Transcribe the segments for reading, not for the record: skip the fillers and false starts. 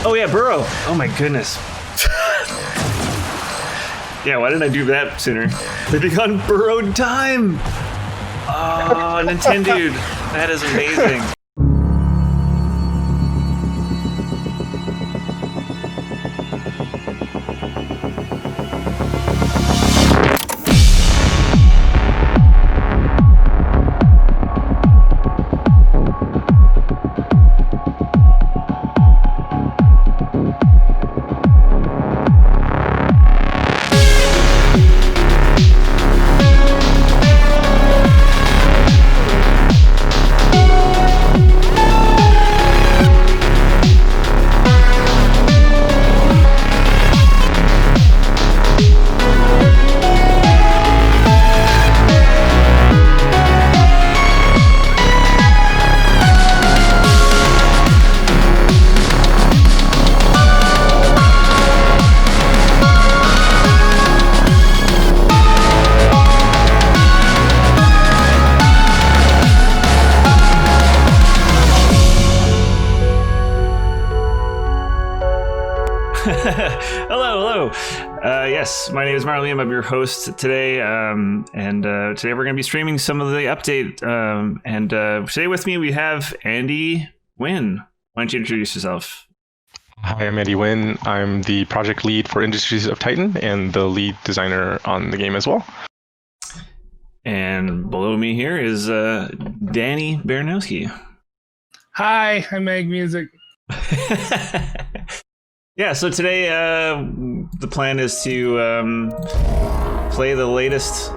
Oh yeah, burrow. Oh my goodness. Yeah, why didn't I do that sooner? They've begun burrowed time. Oh, Nintendo. That is amazing. Hello. Yes, my name is Marlon. I'm your host today, and today we're going to be streaming some of the update. Today with me we have Andy Wynn. Why don't you introduce yourself? Hi, I'm Andy Wynn. I'm the project lead for Industries of Titan and the lead designer on the game as well. And below me here is Danny Baranowski. Hi, I make music. Yeah, so today the plan is to play the latest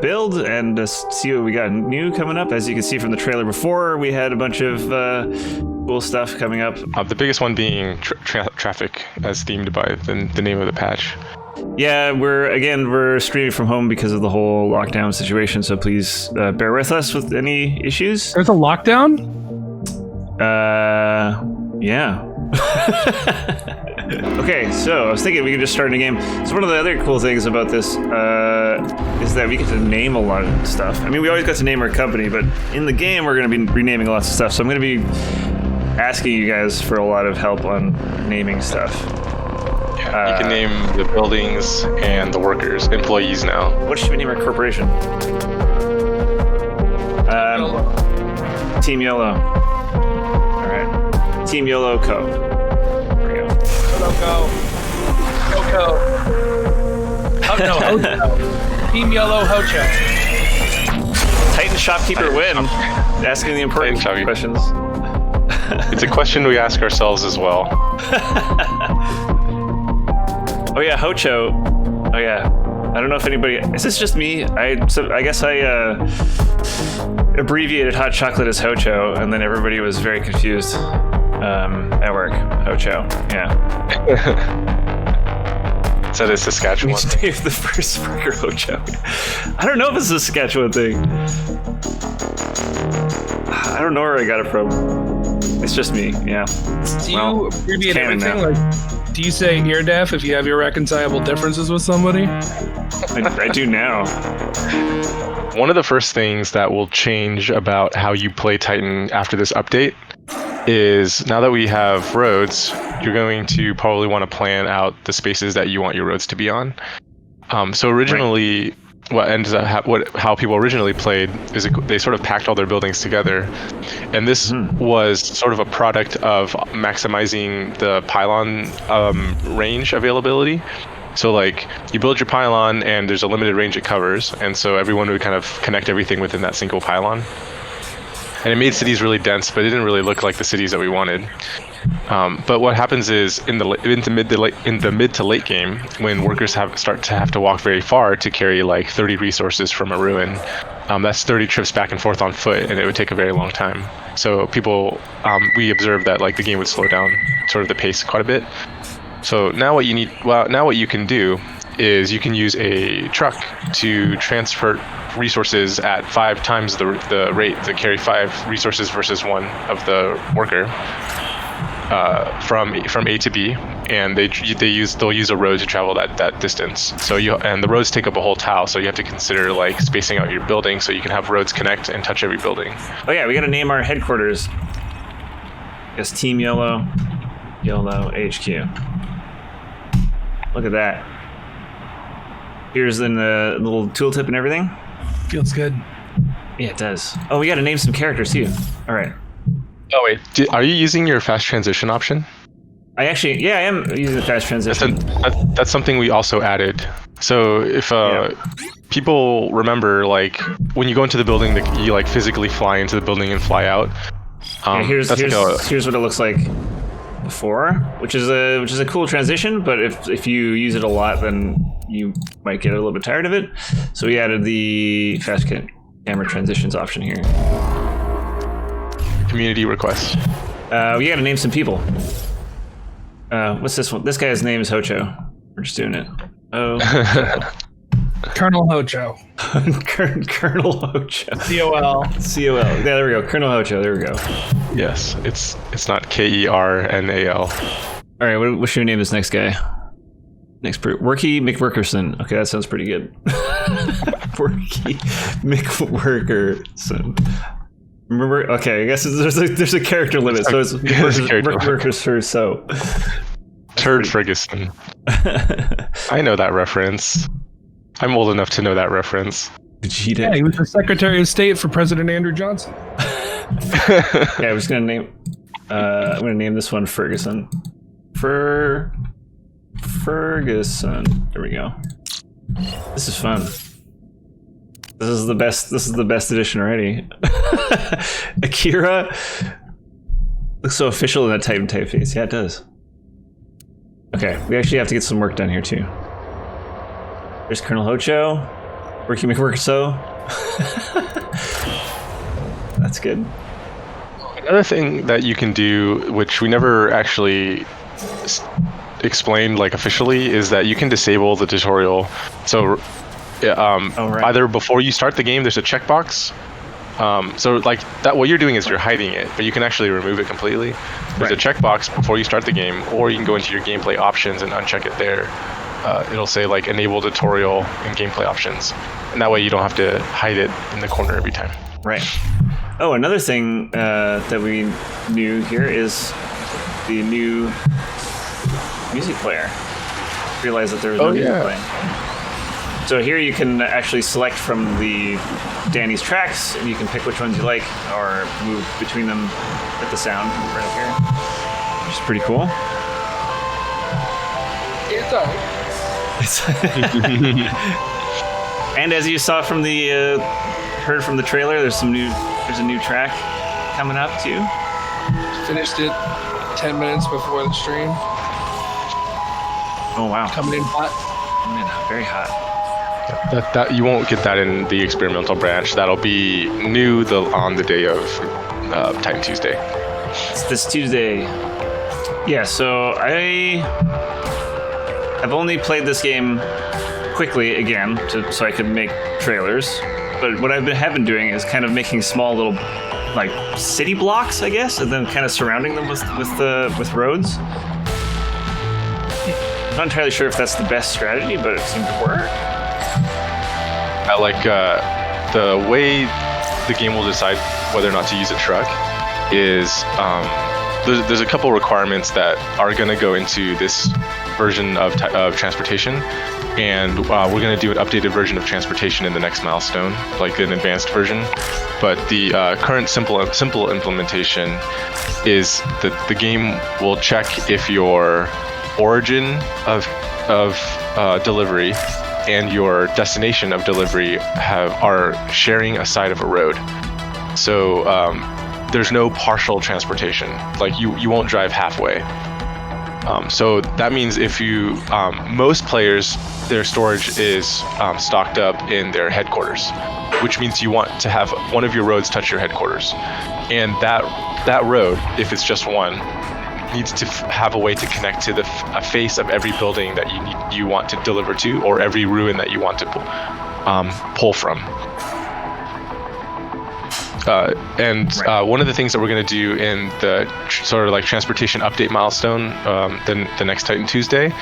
build and see what we got new coming up. As you can see from the trailer before, we had a bunch of cool stuff coming up. The biggest one being traffic, as themed by the name of the patch. Yeah, we're streaming from home because of the whole lockdown situation, so please bear with us with any issues. There's a lockdown? Yeah. Okay, so I was thinking we could just start a game. So one of the other cool things about this is that we get to name a lot of stuff. I mean, we always got to name our company, but in the game we're going to be renaming lots of stuff. So I'm going to be asking you guys for a lot of help on naming stuff. Yeah, you can name the buildings and the workers, employees now. What should we name our corporation? Team YOLO. All right. Team YOLO Co. There we go. YOLO Co. Oh no, Hocho. Team YOLO Hocho. Titan Shopkeeper Win. Asking the important questions. It's a question we ask ourselves as well. Oh yeah, Hocho. Oh yeah. I don't know if anybody... Is this just me? I guess I abbreviated hot chocolate as Hocho, and then everybody was very confused at work. Hocho, yeah. Is that a Saskatchewan thing? Dave the first burger Hocho. I don't know if it's a Saskatchewan thing. I don't know where I got it from. It's just me, yeah. Do you abbreviate everything? Like, do you say ear deaf if you have irreconcilable differences with somebody? I do now. One of the first things that will change about how you play Titan after this update is now that we have roads, you're going to probably want to plan out the spaces that you want your roads to be on. So originally, how people originally played is they sort of packed all their buildings together, and this was sort of a product of maximizing the pylon range availability. So like you build your pylon and there's a limited range it covers, and so everyone would kind of connect everything within that single pylon. And it made cities really dense, but it didn't really look like the cities that we wanted. But what happens is in the mid to late game, when workers start to have to walk very far to carry like 30 resources from a ruin, that's 30 trips back and forth on foot, and it would take a very long time. So we observed that like the game would slow down sort of the pace quite a bit. So now what you can do is you can use a truck to transfer resources at 5 times the rate to carry 5 resources versus 1 of the worker from A to B, and they'll use a road to travel that distance. So the roads take up a whole tile, so you have to consider like spacing out your building so you can have roads connect and touch every building. Oh yeah, we got to name our headquarters. Yes, Team Yellow HQ. Look at that. Here's in the little tooltip and everything. Feels good. Yeah, it does. Oh, we got to name some characters too. All right. Oh wait, are you using your fast transition option? I am using the fast transition. That's something we also added. So if people remember, like when you go into the building, you like physically fly into the building and fly out. Here's what it looks like before, which is a cool transition. But if you use it a lot, then you might get a little bit tired of it. So we added the fast camera transitions option here. Community request. We got to name some people. What's this one? This guy's name is Hocho. We're just doing it. Oh. Colonel Hocho. Colonel Hocho. COL. Yeah, there we go. Colonel Hocho. There we go. Yes, it's not KERNAL. All right, what should we name this next guy? Worky McWorkerson. Okay, that sounds pretty good. Worky McWorkerson. Remember? Okay, I guess there's a character limit, so it's Workerson. So Turd Ferguson. I know that reference. I'm old enough to know that reference. Vegeta. Yeah, he was the Secretary of State for President Andrew Johnson. Yeah, I'm gonna name this one Ferguson. Ferguson. There we go. This is fun. This is the best edition already. Akira looks so official in that Titan typeface. Yeah, it does. Okay, we actually have to get some work done here too. There's Colonel Hocho. Worky McWorkso. That's good. Another thing that you can do, which we never actually explained like officially, is that you can disable the tutorial. So either before you start the game, there's a checkbox. So like that, what you're doing is you're hiding it, but you can actually remove it completely. There's a checkbox before you start the game, or you can go into your gameplay options and uncheck it there. It'll say like enable tutorial and gameplay options, and that way you don't have to hide it in the corner every time. Right. Oh, another thing that we knew here is the new music player. Realized that there was no music playing. So here you can actually select from the Danny's tracks, and you can pick which ones you like, or move between them with the sound right up here, which is pretty cool. It's alright. And as you saw from the heard from the trailer, there's a new track coming up too. Finished it 10 minutes before the stream. Oh wow! Coming in hot. Very hot. That you won't get that in the experimental branch. That'll be new on the day of Titan Tuesday. It's this Tuesday. Yeah. So I've only played this game quickly again, so I could make trailers. But what have been doing is kind of making small little, like city blocks, I guess, and then kind of surrounding them with roads. I'm not entirely sure if that's the best strategy, but it seemed to work. I like the way the game will decide whether or not to use a truck is there's a couple requirements that are going to go into this version of transportation, and we're going to do an updated version of transportation in the next milestone, like an advanced version. But the current simple implementation is that the game will check if your origin of delivery and your destination of delivery are sharing a side of a road. So there's no partial transportation. Like you won't drive halfway. So that means if you most players, their storage is stocked up in their headquarters, which means you want to have one of your roads touch your headquarters, and that road, if it's just one, needs to have a way to connect to the face of every building that you want to deliver to, or every ruin that you want to pull from. One of the things that we're going to do in the sort of like transportation update milestone, the next Titan Tuesday,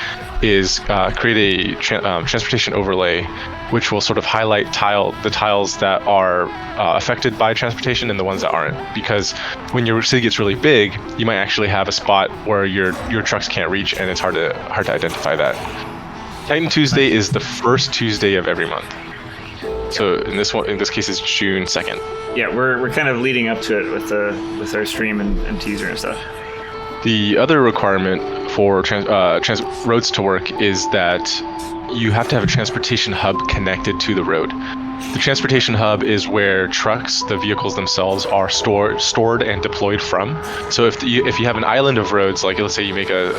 is create a transportation overlay, which will sort of highlight the tiles that are affected by transportation and the ones that aren't. Because when your city gets really big, you might actually have a spot where your trucks can't reach, and it's hard to identify that. Titan Tuesday is the first Tuesday of every month. So in this case, it's June 2nd. Yeah, we're kind of leading up to it with our stream and teaser and stuff. The other requirement for roads to work is that you have to have a transportation hub connected to the road. The transportation hub is where trucks, the vehicles themselves, are stored and deployed from. So if you have an island of roads, like let's say you make a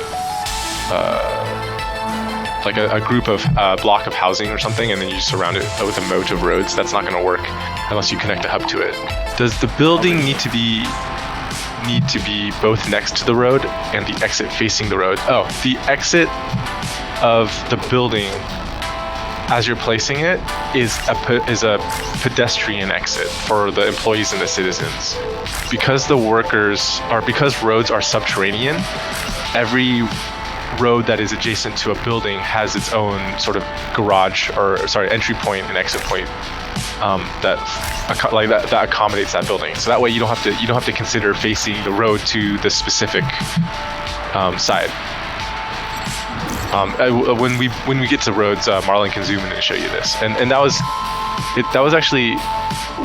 group of block of housing or something, and then you surround it with a moat of roads, that's not going to work unless you connect a hub to it. Does the building need to be both next to the road and the exit facing the road? Oh, the exit of the building as you're placing it is a pedestrian exit for the employees and the citizens. Because roads are subterranean, every road that is adjacent to a building has its own sort of entry point and exit point that accommodates that building. So that way you don't have to consider facing the road to the specific side. When we get to roads, Marlon can zoom in and show you this, and that was actually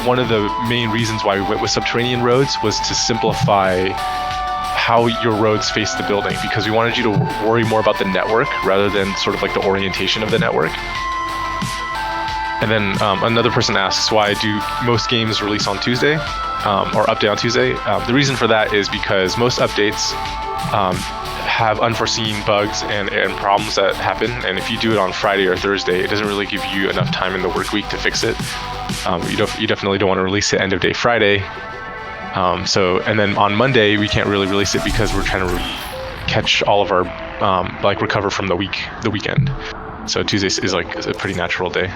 one of the main reasons why we went with subterranean roads, was to simplify how your roads face the building, because we wanted you to worry more about the network rather than sort of like the orientation of the network. And then another person asks, why do most games release on Tuesday or update on Tuesday? The reason for that is because most updates have unforeseen bugs and problems that happen, and if you do it on Friday or Thursday, it doesn't really give you enough time in the work week to fix it. You definitely don't want to release it end of day Friday. And then on Monday we can't really release it because we're trying to catch all of our recover from the weekend. So Tuesday is like a pretty natural day.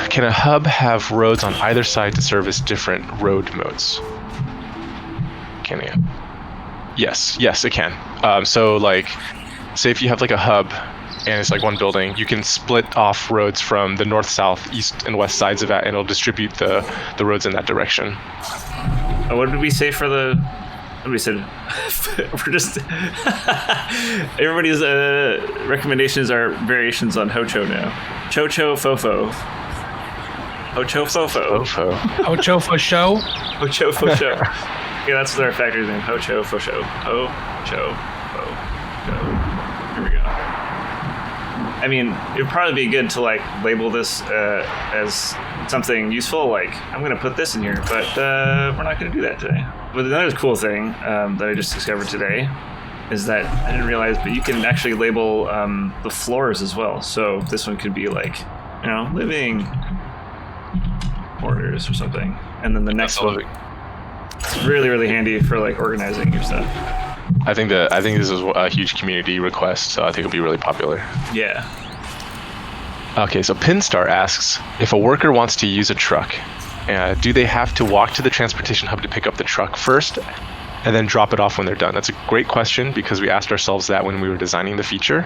Can a hub have roads on either side to service different road modes? Can it? Yes, it can. So like, say if you have like a hub and it's like one building, you can split off roads from the north, south, east, and west sides of that, and it'll distribute the roads in that direction. What did we say for the? What we said? We're just everybody's recommendations are variations on Hocho now. Chocho Fofo. Hocho Fofo. Hocho for show. Hocho for show. Yeah, that's our factory's name. Hocho for show. Hocho Fo. Here we go. I mean, it'd probably be good to like label this as something useful. Like, I'm going to put this in here, but we're not going to do that today. But another cool thing that I just discovered today is that I didn't realize, but you can actually label the floors as well. So this one could be like, living quarters or something, and then the next one. It's really, really handy for like organizing your stuff. I think this is a huge community request, so I think it'll be really popular. Yeah. Okay, so Pinstar asks, if a worker wants to use a truck, do they have to walk to the transportation hub to pick up the truck first and then drop it off when they're done? That's a great question, because we asked ourselves that when we were designing the feature,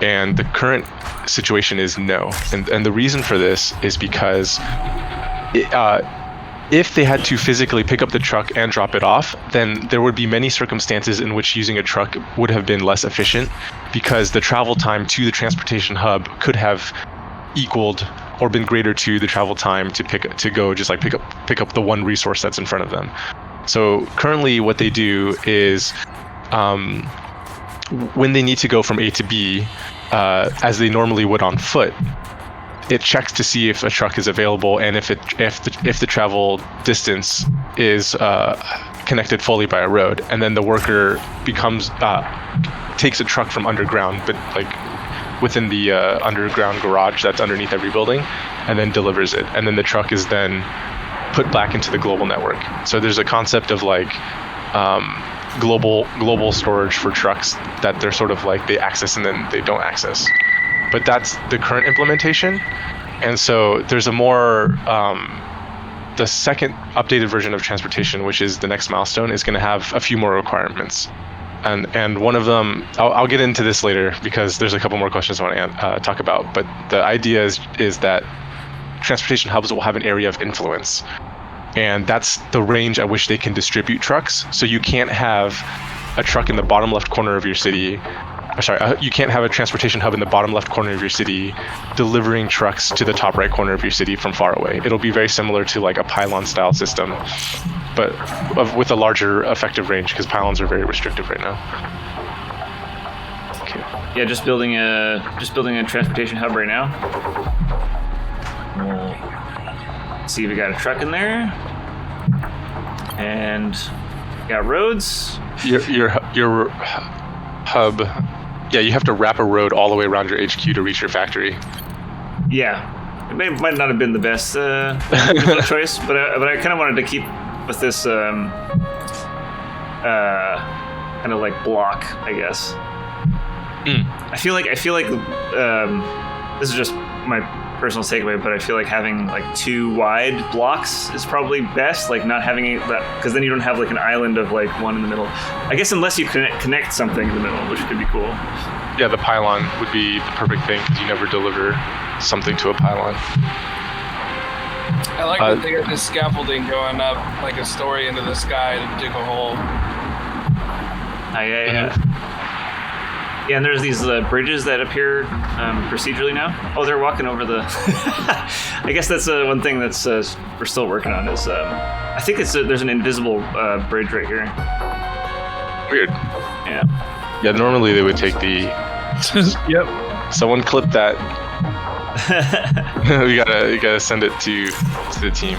and the current situation is no. And the reason for this is because if they had to physically pick up the truck and drop it off, then there would be many circumstances in which using a truck would have been less efficient, because the travel time to the transportation hub could have equaled or been greater to the travel time to pick up the one resource that's in front of them. So currently what they do is when they need to go from A to B, as they normally would on foot, it checks to see if a truck is available, and if the travel distance is connected fully by a road, and then the worker takes a truck from underground, but like within the underground garage that's underneath every building, and then delivers it, and then the truck is then put back into the global network. So there's a concept of like global storage for trucks that they're sort of like they access and then they don't access. But that's the current implementation, and so there's a more the second updated version of transportation, which is the next milestone, is going to have a few more requirements. And one of them, I'll get into this later because there's a couple more questions I want to talk about. But the idea is that transportation hubs will have an area of influence. And that's the range at which they can distribute trucks. So you can't have a truck in the bottom left corner of your city. You can't have a transportation hub in the bottom left corner of your city delivering trucks to the top right corner of your city from far away. It'll be very similar to like a pylon style system, but with a larger effective range because pylons are very restrictive right now. Okay. Yeah, just building a transportation hub right now. We'll see if we got a truck in there, and got roads. Your hub. Yeah, you have to wrap a road all the way around your HQ to reach your factory. Yeah, it might not have been the best choice, but I kind of wanted to keep with this kind of like block, I guess. I feel like this is just my personal takeaway, but I feel like having like 2 wide blocks is probably best, like not having that, because then you don't have like an island of like one in the middle. I guess unless you connect something in the middle, which could be cool. Yeah, the pylon would be the perfect thing because you never deliver something to a pylon. I like that they got this scaffolding going up like a story into the sky to dig a hole. Yeah. Yeah, and there's these bridges that appear procedurally now. Oh, they're walking over the... I guess that's one thing that's we're still working on is... I think there's an invisible bridge right here. Weird. Yeah. Yeah, normally they would take the... Yep. Someone clip that. we gotta send it to the team.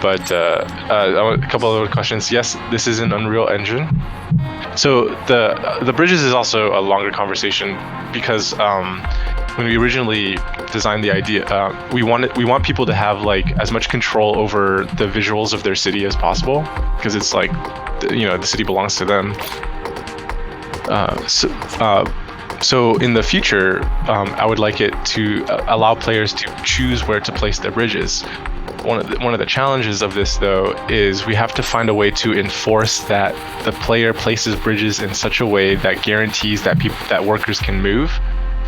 But a couple of other questions. Yes, this is an Unreal Engine. So the bridges is also a longer conversation because when we originally designed the idea, we want people to have like as much control over the visuals of their city as possible because it's like the city belongs to them. So in the future, I would like it to allow players to choose where to place their bridges. One of the challenges of this, though, is we have to find a way to enforce that the player places bridges in such a way that guarantees that workers can move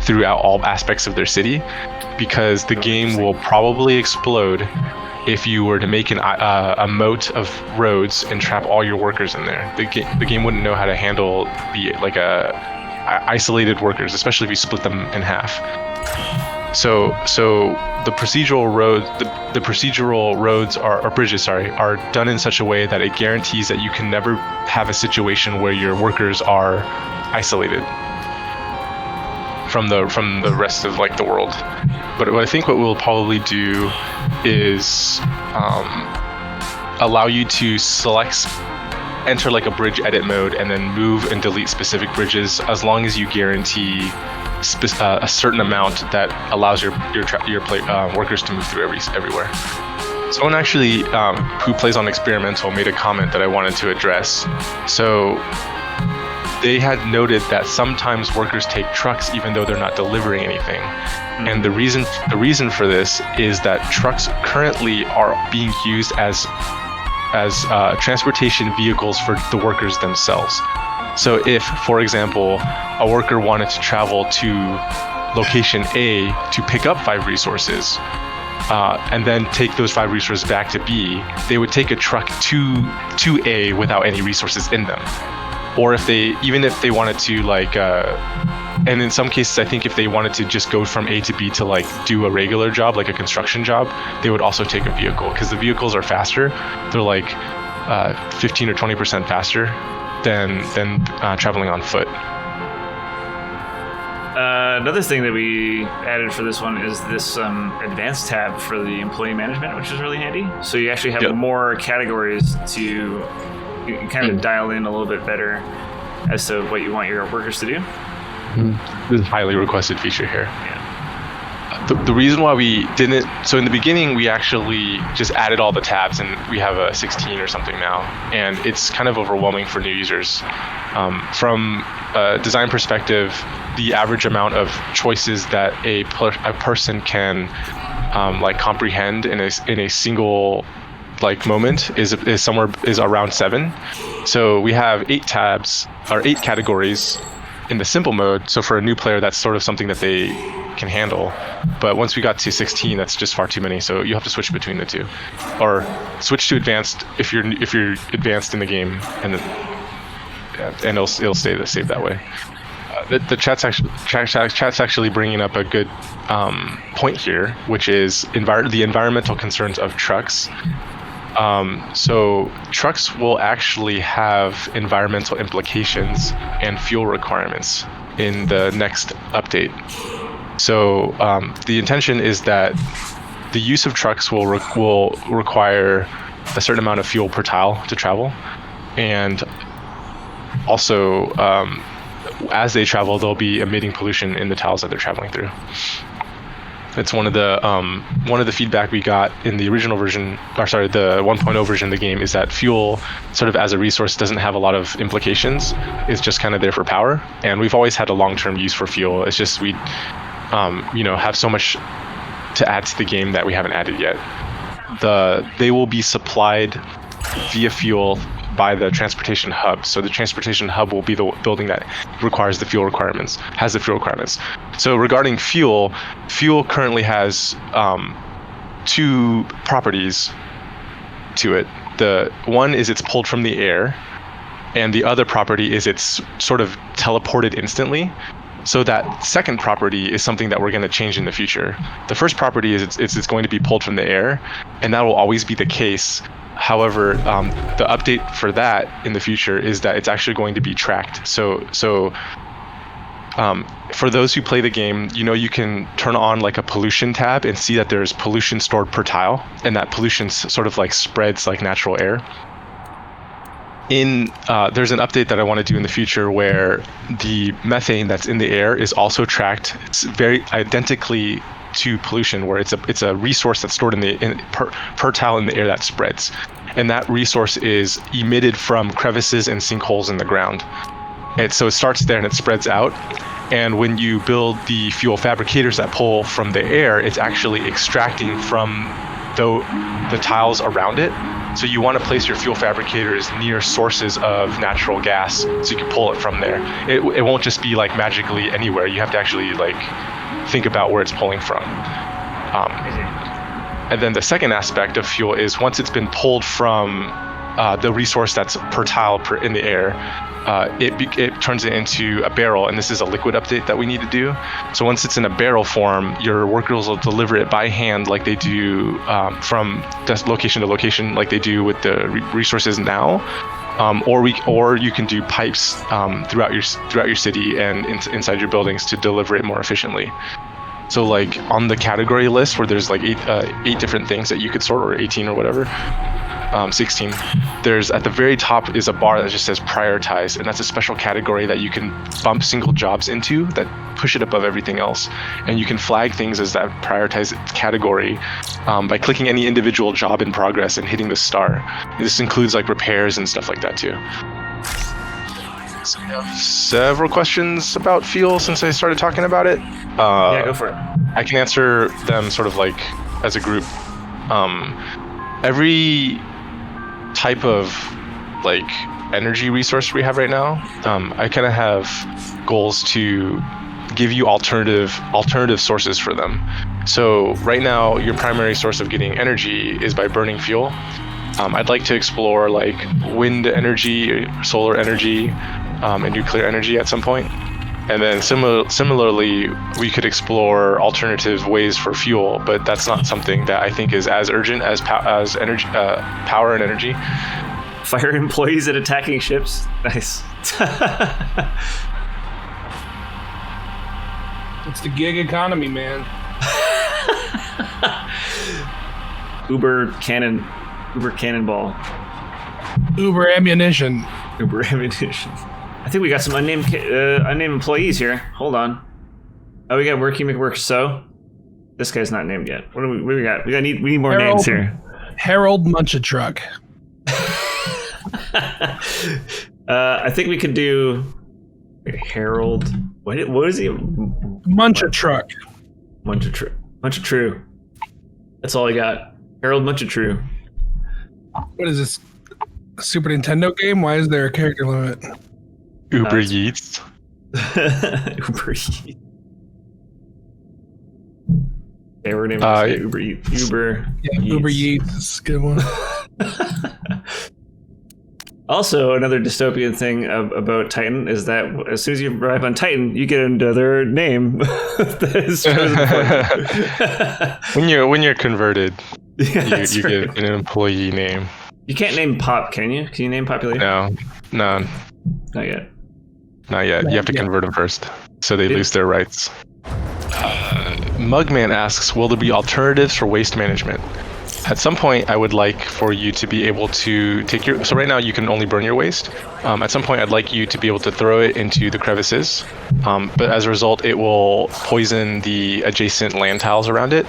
throughout all aspects of their city, because the game will probably explode if you were to make a moat of roads and trap all your workers in there. The game wouldn't know how to handle isolated workers, especially if you split them in half. So the procedural roads or bridges, are done in such a way that it guarantees that you can never have a situation where your workers are isolated from the rest of like the world. But I think what we'll probably do is allow you to enter like a bridge edit mode and then move and delete specific bridges as long as you guarantee a certain amount that allows your workers to move through everywhere. Someone actually who plays on experimental made a comment that I wanted to address. So they had noted that sometimes workers take trucks even though they're not delivering anything. And the reason for this is that trucks currently are being used as transportation vehicles for the workers themselves. So if, for example, a worker wanted to travel to location A to pick up 5 resources, and then take those 5 resources back to B, they would take a truck to A without any resources in them. Or if they wanted to and in some cases, I think if they wanted to just go from A to B to like do a regular job, like a construction job, they would also take a vehicle because the vehicles are faster. They're like 15 or 20% faster than traveling on foot. Another thing that we added for this one is this advanced tab for the employee management, which is really handy. So you actually have more categories to kind of dial in a little bit better as to what you want your workers to do. This is a highly requested feature here. Yeah. The reason why we didn't, so in the beginning we actually just added all the tabs, and we have a 16 or something now, and it's kind of overwhelming for new users. From a design perspective, the average amount of choices that a person can like comprehend in a single like moment is around 7. So we have 8 tabs or 8 categories in the simple mode. So for a new player, that's sort of something that they can handle. But once we got to 16, that's just far too many. So you have to switch between the two, or switch to advanced if you're advanced in the game, and it'll stay saved that way. The chat's actually bringing up a good point here, which is the environmental concerns of trucks. So trucks will actually have environmental implications and fuel requirements in the next update. So the intention is that the use of trucks will require a certain amount of fuel per tile to travel, and also as they travel, they'll be emitting pollution in the tiles that they're traveling through. It's one of the feedback we got in the original version, or sorry, the 1.0 version of the game, is that fuel, sort of as a resource, doesn't have a lot of implications. It's just kind of there for power, and we've always had a long-term use for fuel. It's just we, have so much to add to the game that we haven't added yet. They will be supplied via fuel by the transportation hub. So the transportation hub will be the building that has the fuel requirements. So regarding fuel currently has 2 properties to it. The one is it's pulled from the air, and the other property is it's sort of teleported instantly. So that second property is something that we're going to change in the future. The first property is it's going to be pulled from the air, and that will always be the case. However, the update for that in the future is that it's actually going to be tracked. So for those who play the game, you can turn on like a pollution tab and see that there's pollution stored per tile, and that pollution sort of like spreads like natural air. There's an update that I want to do in the future where the methane that's in the air is also tracked. It's very identically to pollution, where it's a resource that's stored per tile in the air that spreads, and that resource is emitted from crevices and sinkholes in the ground. And so it starts there and it spreads out, and when you build the fuel fabricators that pull from the air, it's actually extracting from the tiles around it. So you want to place your fuel fabricators near sources of natural gas so you can pull it from there. It won't just be like magically anywhere. You have to actually like think about where it's pulling from. And then the second aspect of fuel is once it's been pulled from the resource that's per tile in the air, it turns it into a barrel, and this is a liquid update that we need to do. So once it's in a barrel form, your workers will deliver it by hand like they do from location to location like they do with the resources now. Or you can do pipes throughout your city and inside your buildings to deliver it more efficiently. So like on the category list where there's like 8 different things that you could sort, or 18 or whatever, 16, there's at the very top is a bar that just says prioritize, and that's a special category that you can bump single jobs into that push it above everything else, and you can flag things as that prioritize category by clicking any individual job in progress and hitting the star. This includes like repairs and stuff like that too. So we have several questions about fuel since I started talking about it. Yeah, go for it. I can answer them sort of like as a group. Every type of like energy resource we have right now, I kind of have goals to give you alternative sources for them. So right now, your primary source of getting energy is by burning fuel. I'd like to explore like wind energy, solar energy, and nuclear energy at some point. And then similarly, we could explore alternative ways for fuel, but that's not something that I think is as urgent as energy, power and energy. Fire employees at attacking ships. Nice. It's the gig economy, man. Uber cannonball. Uber ammunition. I think we got some unnamed employees here. Hold on. Oh, we got Working McWork. So this guy's not named yet. What do we got? We need more names here. Harold Munch-a-Truck. I think we could do Harold. What is he? Munch-a-Truck. Munch-a-True. That's all I got. Harold Much-a-True. What is this? A Super Nintendo game? Why is there a character limit? Uber Eats. Uber Eats. Okay, we're naming Uber Eats. Uber Eats. Uber Eats is a good one. Also, another dystopian thing about Titan is that as soon as you arrive on Titan, you get another name that is chosen for you. when you're converted, Yeah, you get an employee name. You can't name Pop, can you? Can you name population? No, Not yet. not yet. You have to convert them first, so they lose their rights. Mugman asks, will there be alternatives for waste management? At some point, I would like for you to be able to take your... So right now, you can only burn your waste. At some point, I'd like you to be able to throw it into the crevices. But as a result, it will poison the adjacent land tiles around it,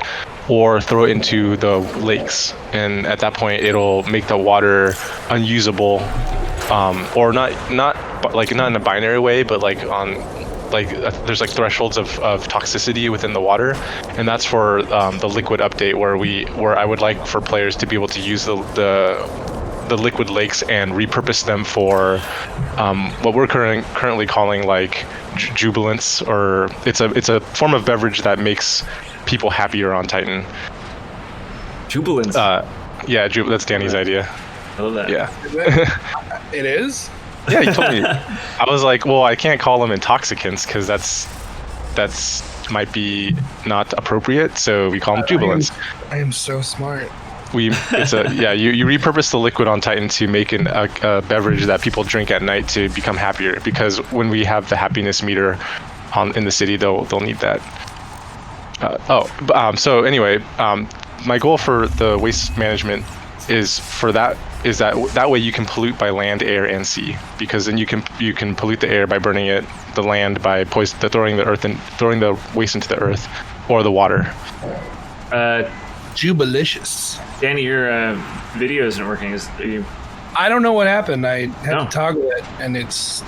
or throw it into the lakes. And at that point, it'll make the water unusable, or not in a binary way, but there's like thresholds of toxicity within the water, and that's for the liquid update where I would like for players to be able to use the liquid lakes and repurpose them for what we're currently calling like jubilance, or it's a form of beverage that makes people happier on Titan. Jubilance. Yeah, that's Danny's idea. I love that. Yeah. It is? Yeah, he told me. I was like, well, I can't call them intoxicants because that's might be not appropriate. So we call them jubilants. I am so smart. You repurpose the liquid on Titan to make a beverage that people drink at night to become happier. Because when we have the happiness meter in the city, they'll need that. So anyway, my goal for the waste management is that way you can pollute by land, air, and sea, because then you can pollute the air by burning it, the land by throwing the waste into the earth, or the water. Jubilicious. Danny, your video isn't working. I don't know what happened. I had to toggle it, and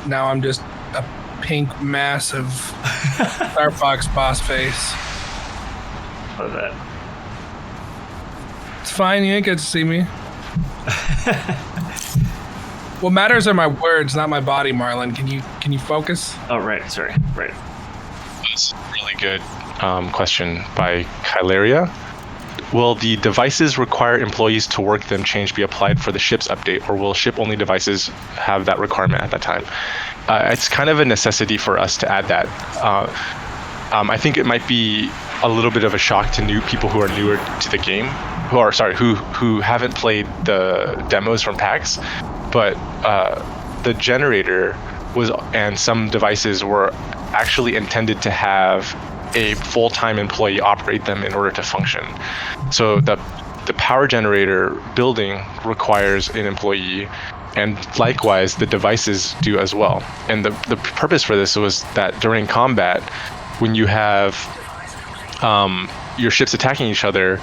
now I'm just a pink mass of Star Fox boss face. Love that. It's fine. You ain't get to see me. What matters are my words, not my body, Marlon. Can you focus? Oh, right. Sorry. Right. That's a really good question by Kyleria. Will the devices require employees to work them change be applied for the ship's update, or will ship-only devices have that requirement at that time? It's kind of a necessity for us to add that. I think it might be a little bit of a shock to new people who are newer to the game, who haven't played the demos from PAX, but the generator and some devices were actually intended to have a full-time employee operate them in order to function. So the power generator building requires an employee, and likewise the devices do as well. And the purpose for this was that during combat, when you have your ships attacking each other,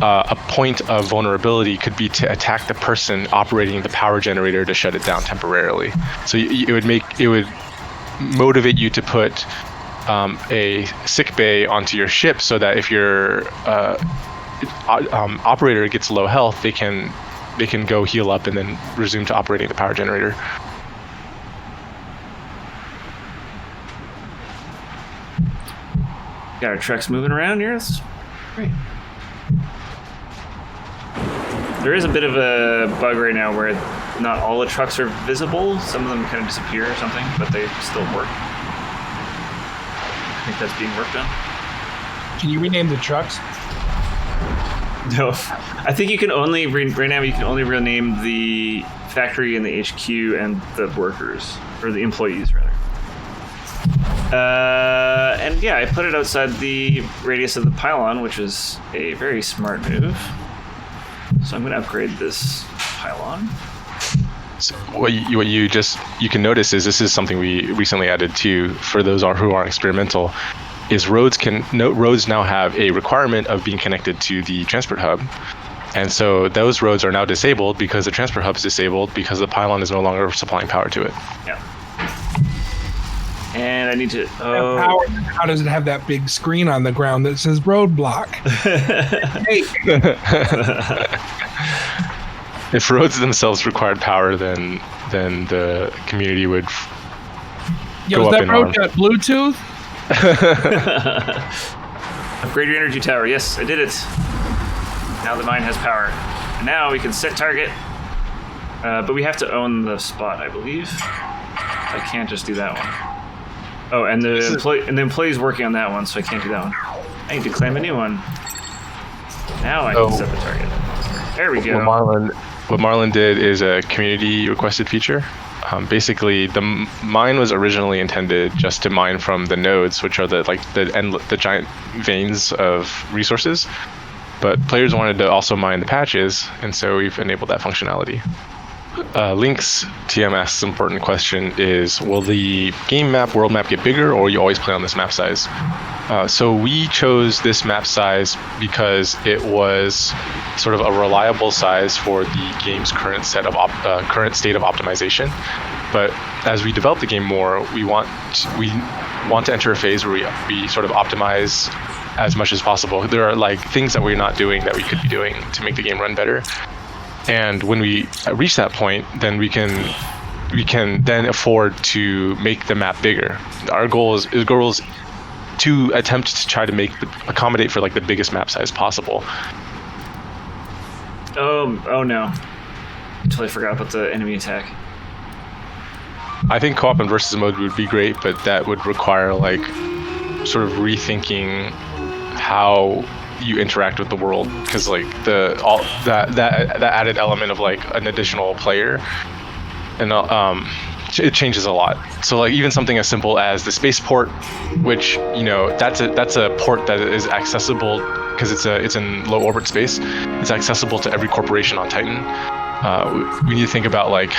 a point of vulnerability could be to attack the person operating the power generator to shut it down temporarily. So it would motivate you to put a sick bay onto your ship, so that if your operator gets low health, they can go heal up and then resume to operating the power generator. Got our trucks moving around here. That's great. There is a bit of a bug right now where not all the trucks are visible. Some of them kind of disappear or something, but they still work. I think that's being worked on. Can you rename the trucks? No, I think you can only right now. You can only rename the factory and the HQ and the workers, or the employees rather. And yeah, I put it outside the radius of the pylon, which is a very smart move. So I'm going to upgrade this pylon. So what you can notice is this is something we recently added to for those who are experimental. Is roads now have a requirement of being connected to the transport hub, and so those roads are now disabled because the transport hub is disabled because the pylon is no longer supplying power to it. Yeah. And I need to. That Oh. power, how does it have that big screen on the ground that says roadblock? Hey, If roads themselves required power, then the community would yo, go is up that in road arms. got Bluetooth? Upgrade your energy tower. Yes, I did it. Now the mine has power. And now we can set target. But we have to own the spot, I believe. I can't just do that one. Oh, and the employee's working on that one, so I can't do that one. I need to claim a new one. Now I can set the target. There we go. What Marlon did is a community requested feature. Basically, the mine was originally intended just to mine from the nodes, which are the giant veins of resources. But players wanted to also mine the patches, and so we've enabled that functionality. Link's TMS important question is, will the game map, world map get bigger, or you always play on this map size? So we chose this map size because it was sort of a reliable size for the game's current state of optimization. But as we develop the game more, we want to enter a phase where we sort of optimize as much as possible. There are like things that we're not doing that we could be doing to make the game run better. And when we reach that point, then we can then afford to make the map bigger. Our goal is to attempt to try to accommodate for like the biggest map size possible. Oh no. I totally forgot about the enemy attack. I think co-op and versus mode would be great, but that would require like sort of rethinking how you interact with the world, because like that added element of like an additional player, and it changes a lot. So like even something as simple as the spaceport, which that's a port that is accessible because it's in low orbit space. It's accessible to every corporation on Titan. We need to think about like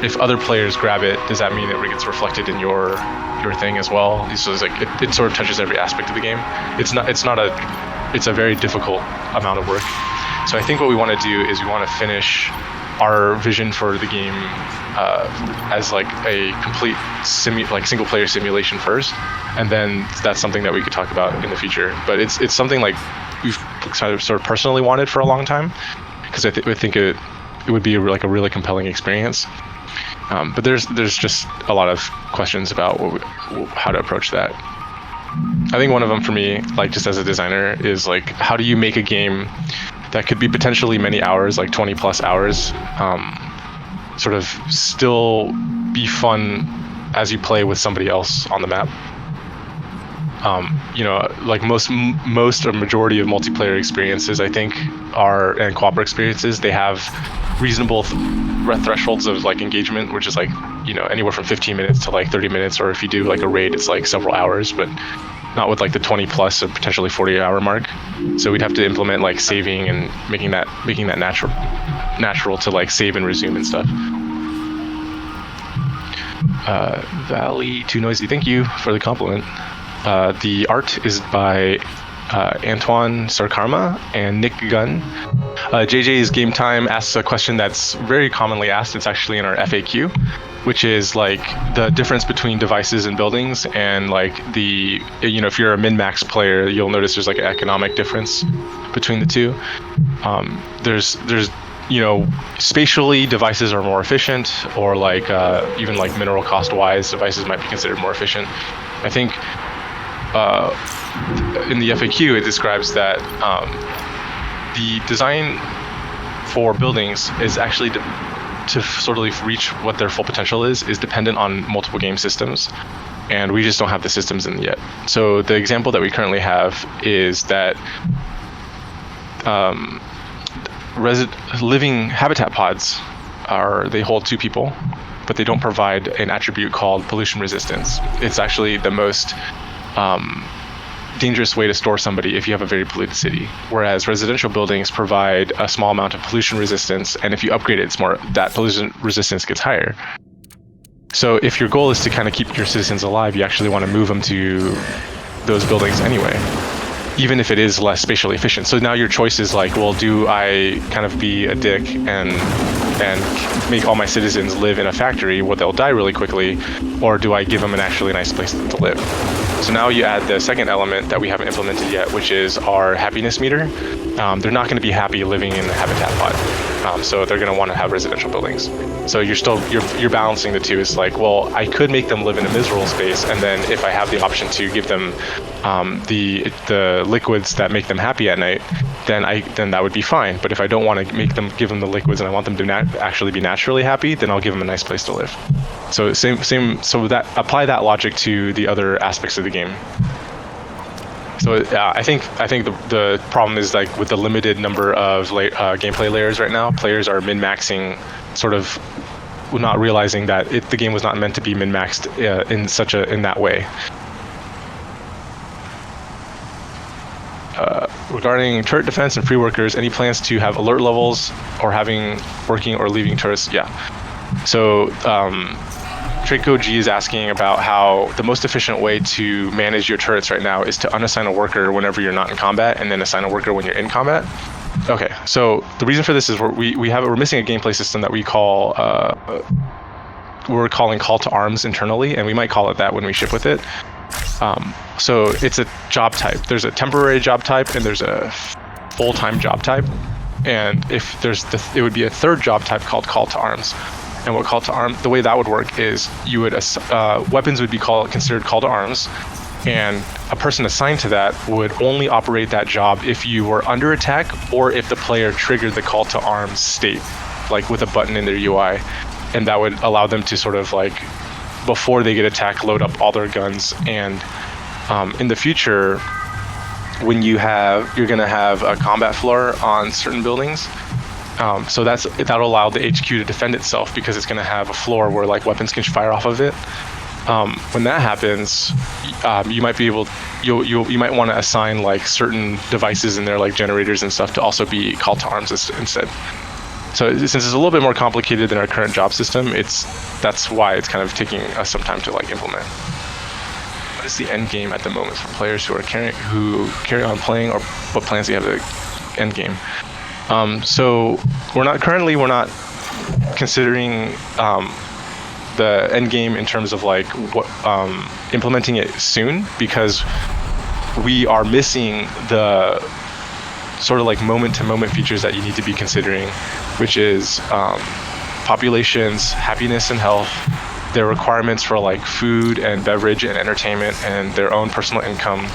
if other players grab it, does that mean it gets reflected in your thing as well? So it's like it sort of touches every aspect of the game. It's a very difficult amount of work. So I think what we want to do is we want to finish our vision for the game as like a complete single player simulation first, and then that's something that we could talk about in the future. But it's something like we've sort of personally wanted for a long time, because I think it would be a really compelling experience. But there's just a lot of questions about how to approach that. I think one of them for me, like just as a designer, is like, how do you make a game that could be potentially many hours, like 20 plus hours, sort of still be fun as you play with somebody else on the map? Like most or majority of multiplayer experiences, I think, and co-op experiences, they have reasonable thresholds of like engagement, which is like anywhere from 15 minutes to like 30 minutes, or if you do like a raid, it's like several hours, but not with like the 20 plus or potentially 40-hour mark. So we'd have to implement like saving and making that natural to like save and resume and stuff. Valley Too Noisy, thank you for the compliment. The art is by Antoine Sarkarma and Nick Gunn. JJ's Game Time asks a question that's very commonly asked. It's actually in our FAQ, which is like the difference between devices and buildings, and like if you're a min-max player, you'll notice there's like an economic difference between the two. There's spatially devices are more efficient, or like even like mineral cost wise, devices might be considered more efficient. I think in the FAQ it describes that the design for buildings is actually to sort of reach what their full potential is dependent on multiple game systems, and we just don't have the systems in yet. So the example that we currently have is that living habitat pods they hold 2 people, but they don't provide an attribute called pollution resistance. It's actually the most dangerous way to store somebody if you have a very polluted city, whereas residential buildings provide a small amount of pollution resistance, and if you upgrade it, that pollution resistance gets higher. So if your goal is to kind of keep your citizens alive, you actually want to move them to those buildings anyway, even if it is less spatially efficient. So now your choice is like, well, do I kind of be a dick and and make all my citizens live in a factory where they'll die really quickly, or do I give them an actually nice place to live? So now you add the second element that we haven't implemented yet, which is our happiness meter. They're not going to be happy living in the habitat pod, so they're going to want to have residential buildings. So you're balancing the two. It's like, well, I could make them live in a miserable space, and then if I have the option to give them the liquids that make them happy at night, then that would be fine. But if I don't want to give them the liquids and I want them to actually be naturally happy, then I'll give them a nice place to live. So same. So that apply that logic to the other aspects of the game. So I think the problem is like with the limited number of gameplay layers right now, players are min-maxing, sort of not realizing that the game was not meant to be min-maxed in that way. Regarding turret defense and free workers, any plans to have alert levels or having working or leaving turrets? Yeah. So Draco G is asking about how the most efficient way to manage your turrets right now is to unassign a worker whenever you're not in combat and then assign a worker when you're in combat. Okay, so the reason for this is we're missing a gameplay system that we're calling call to arms internally, and we might call it that when we ship with it. So it's a job type. There's a temporary job type and there's a full-time job type, and if it would be a third job type called call to arms. And what call to arms, the way that would work is you would weapons would be considered call to arms, and a person assigned to that would only operate that job if you were under attack or if the player triggered the call to arms state, like with a button in their UI, and that would allow them to sort of like, before they get attacked, load up all their guns. And in the future, when you're gonna have a combat floor on certain buildings. So that'll allow the HQ to defend itself because it's going to have a floor where like weapons can fire off of it. When that happens, you might want to assign like certain devices in there, like generators and stuff, to also be call to arms instead. So since it's a little bit more complicated than our current job system, that's why it's kind of taking us some time to like implement. What is the end game at the moment for players who carry on playing, or what plans do you have the end game? So we're not considering the end game in terms of like implementing it soon, because we are missing the sort of like moment-to-moment features that you need to be considering, which is populations, happiness and health, their requirements for like food and beverage and entertainment and their own personal income,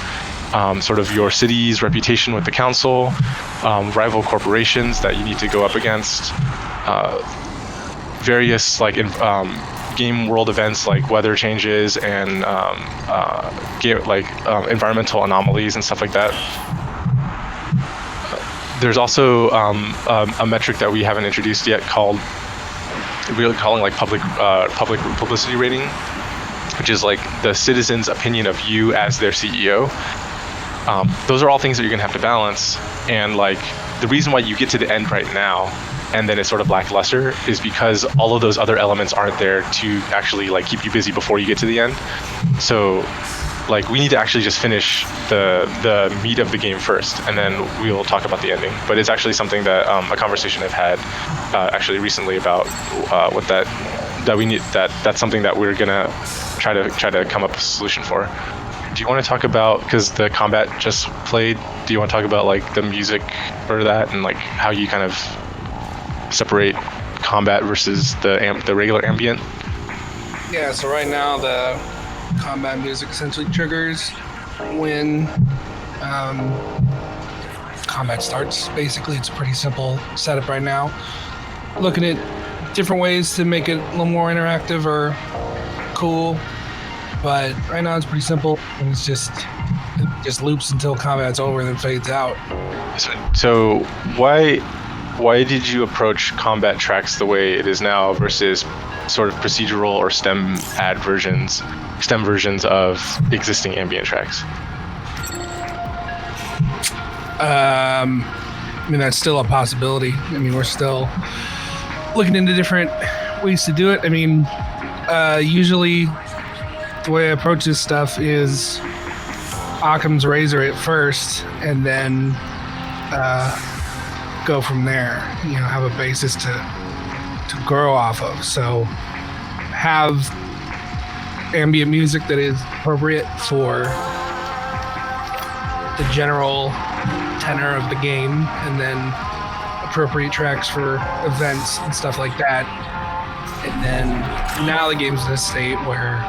sort of your city's reputation with the council, rival corporations that you need to go up against, various like game world events like weather changes and environmental anomalies and stuff like that. There's also a metric that we haven't introduced yet called like public publicity rating, which is like the citizens' opinion of you as their CEO. Those are all things that you're gonna have to balance, and like the reason why you get to the end right now and then it's sort of lackluster is because all of those other elements aren't there to actually like keep you busy before you get to the end. So like we need to actually just finish the meat of the game first, and then we'll talk about the ending. But it's actually something that a conversation I've had actually recently about that's something that we're gonna try to come up with a solution for. Do you want to talk about, because the combat just played, do you want to talk about like the music for that and like how you kind of separate combat versus the regular ambient? Yeah, so right now the combat music essentially triggers when combat starts. Basically, it's a pretty simple setup right now. Looking at different ways to make it a little more interactive or cool, but right now it's pretty simple, and it just loops until combat's over and then fades out. So why did you approach combat tracks the way it is now versus sort of procedural or STEM versions of existing ambient tracks? I mean, that's still a possibility. I mean, we're still looking into different ways to do it. I mean, usually the way I approach this stuff is Occam's razor at first, and then go from there. You know, have a basis to to grow off of. So have ambient music that is appropriate for the general tenor of the game, and then appropriate tracks for events and stuff like that. And then now the game's in a state where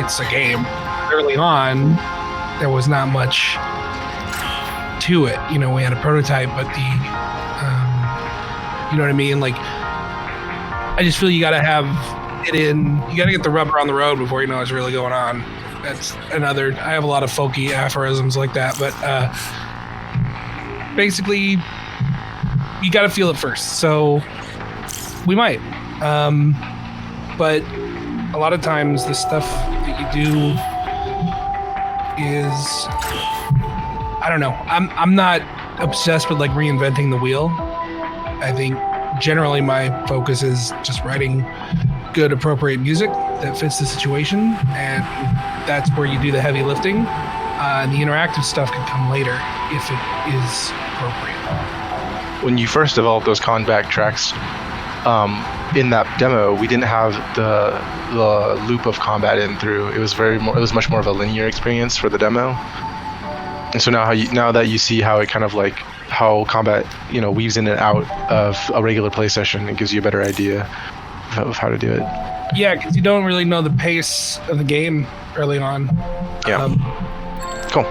it's a game. Early on, there was not much to it. You know, we had a prototype, but you know what I mean? Like, I just feel you gotta have it in, you gotta get the rubber on the road before you know what's really going on. That's another, I have a lot of folky aphorisms like that, but basically, you gotta feel it first. So, we might. But a lot of times the stuff that you do is, I don't know. I'm not obsessed with like reinventing the wheel. I think generally my focus is just writing good, appropriate music that fits the situation, and that's where you do the heavy lifting. And the interactive stuff can come later if it is appropriate. When you first developed those combat tracks, in that demo, we didn't have the loop of combat in through. It was much more of a linear experience for the demo. And so now that you see how it kind of like how combat, you know, weaves in and out of a regular play session, it gives you a better idea of how to do it. Yeah, because you don't really know the pace of the game early on. Yeah. Cool.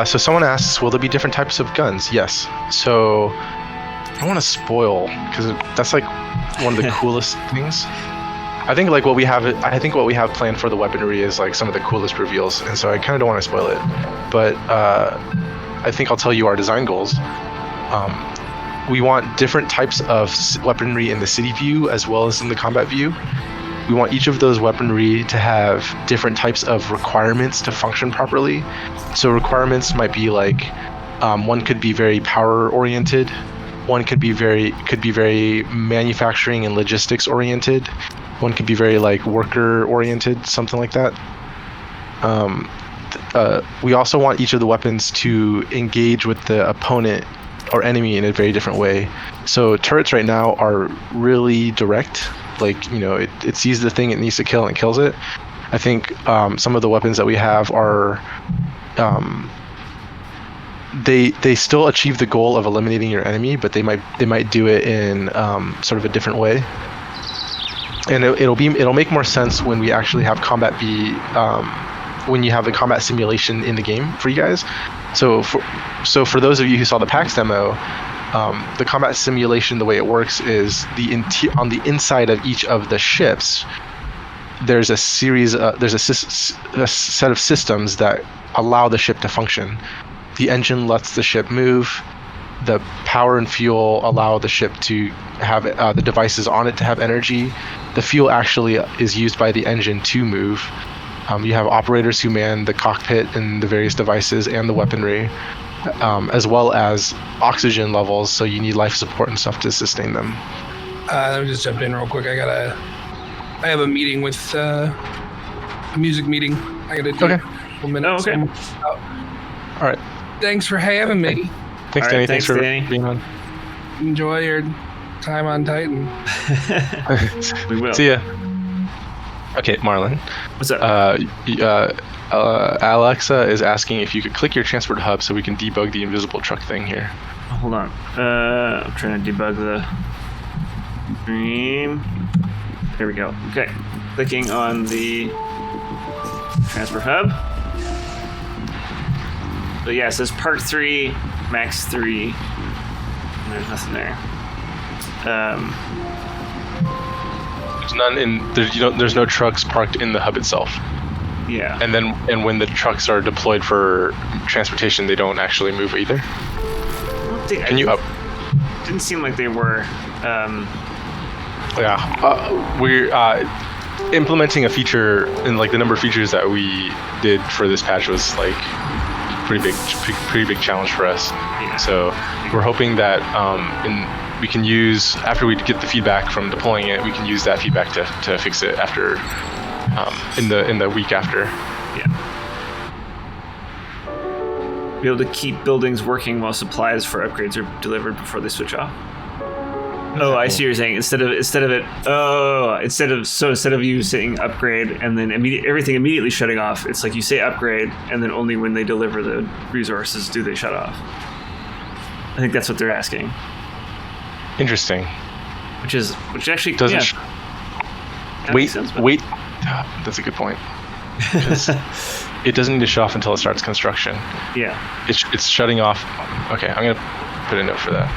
So someone asks, will there be different types of guns? Yes. So I don't want to spoil, because that's like one of the coolest things. I think what we have planned for the weaponry is like some of the coolest reveals, and so I kind of don't want to spoil it. But I think I'll tell you our design goals. We want different types of weaponry in the city view as well as in the combat view. We want each of those weaponry to have different types of requirements to function properly. So requirements might be like, one could be very power oriented, one could be very manufacturing and logistics oriented, one could be very like worker oriented, something like that. We also want each of the weapons to engage with the opponent or enemy in a very different way. So turrets right now are really direct. Like, you know, it sees the thing it needs to kill and it kills it. I think some of the weapons that we have are they still achieve the goal of eliminating your enemy, but they might do it in sort of a different way. And it'll make more sense when we actually have combat be when you have the combat simulation in the game for you guys. So for those of you who saw the PAX demo, the combat simulation, the way it works is on the inside of each of the ships, there's a series, there's a set of systems that allow the ship to function. The engine lets the ship move. The power and fuel allow the ship to have the devices on it to have energy. The fuel actually is used by the engine to move. You have operators who man the cockpit and the various devices and the weaponry, as well as oxygen levels, so you need life support and stuff to sustain them. Let me just jump in real quick. I have a meeting with a music meeting. I gotta do a couple minutes. Oh, okay. All right. Thanks for having me. Thanks, Danny. Thanks for Danny. being on. Enjoy your time on Titan. We will. See ya. Okay, Marlon. What's up? Alexa is asking if you could click your transport hub so we can debug the invisible truck thing here. Hold on. I'm trying to debug the stream. There we go. Okay. Clicking on the transfer hub. But yeah, it says Part 3, Max 3. There's nothing there. There's none in. There's no trucks parked in the hub itself. Yeah. And when the trucks are deployed for transportation, they don't actually move either. Can you up? Didn't seem like they were. Yeah. We're implementing a feature, and like the number of features that we did for this patch was like pretty big challenge for us. Yeah. So we're hoping that we can use, after we get the feedback from deploying it, we can use that feedback to fix it after in the week after. Yeah. Be able to keep buildings working while supplies for upgrades are delivered before they switch off. Oh, I see what you're saying. Instead of you saying upgrade and then everything immediately shutting off, it's like you say upgrade and then only when they deliver the resources do they shut off. I think that's what they're asking. Interesting. Which actually Doesn't makes sense, but- wait. That's a good point. It doesn't need to shut off until it starts construction. Yeah. It's shutting off. Okay, I'm gonna put a note for that.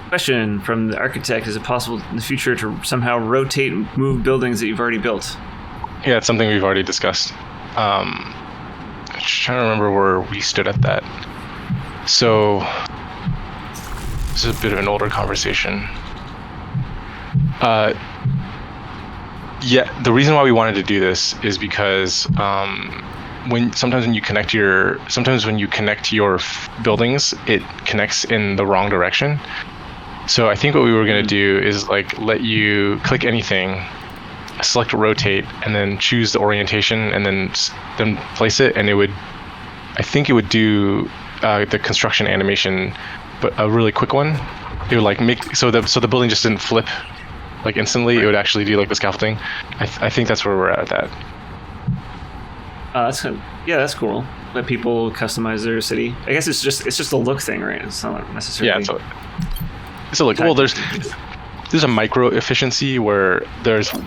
Question from the architect: is it possible in the future to somehow rotate and move buildings that you've already built? Yeah, it's something we've already discussed. I'm just trying to remember where we stood at that. So this is a bit of an older conversation. Yeah, the reason why we wanted to do this is because sometimes when you connect your buildings, it connects in the wrong direction. So I think what we were going to do is like let you click anything, select rotate, and then choose the orientation, and then place it, and I think it would do the construction animation, but a really quick one. It would like make so the building just didn't flip like instantly. Right. It would actually do like the scaffolding. I think that's where we're at with that. That's good. Yeah, that's cool. Let people customize their city. I guess it's just a look thing, right? It's not necessarily. Yeah, it's a look. Well, there's a micro efficiency where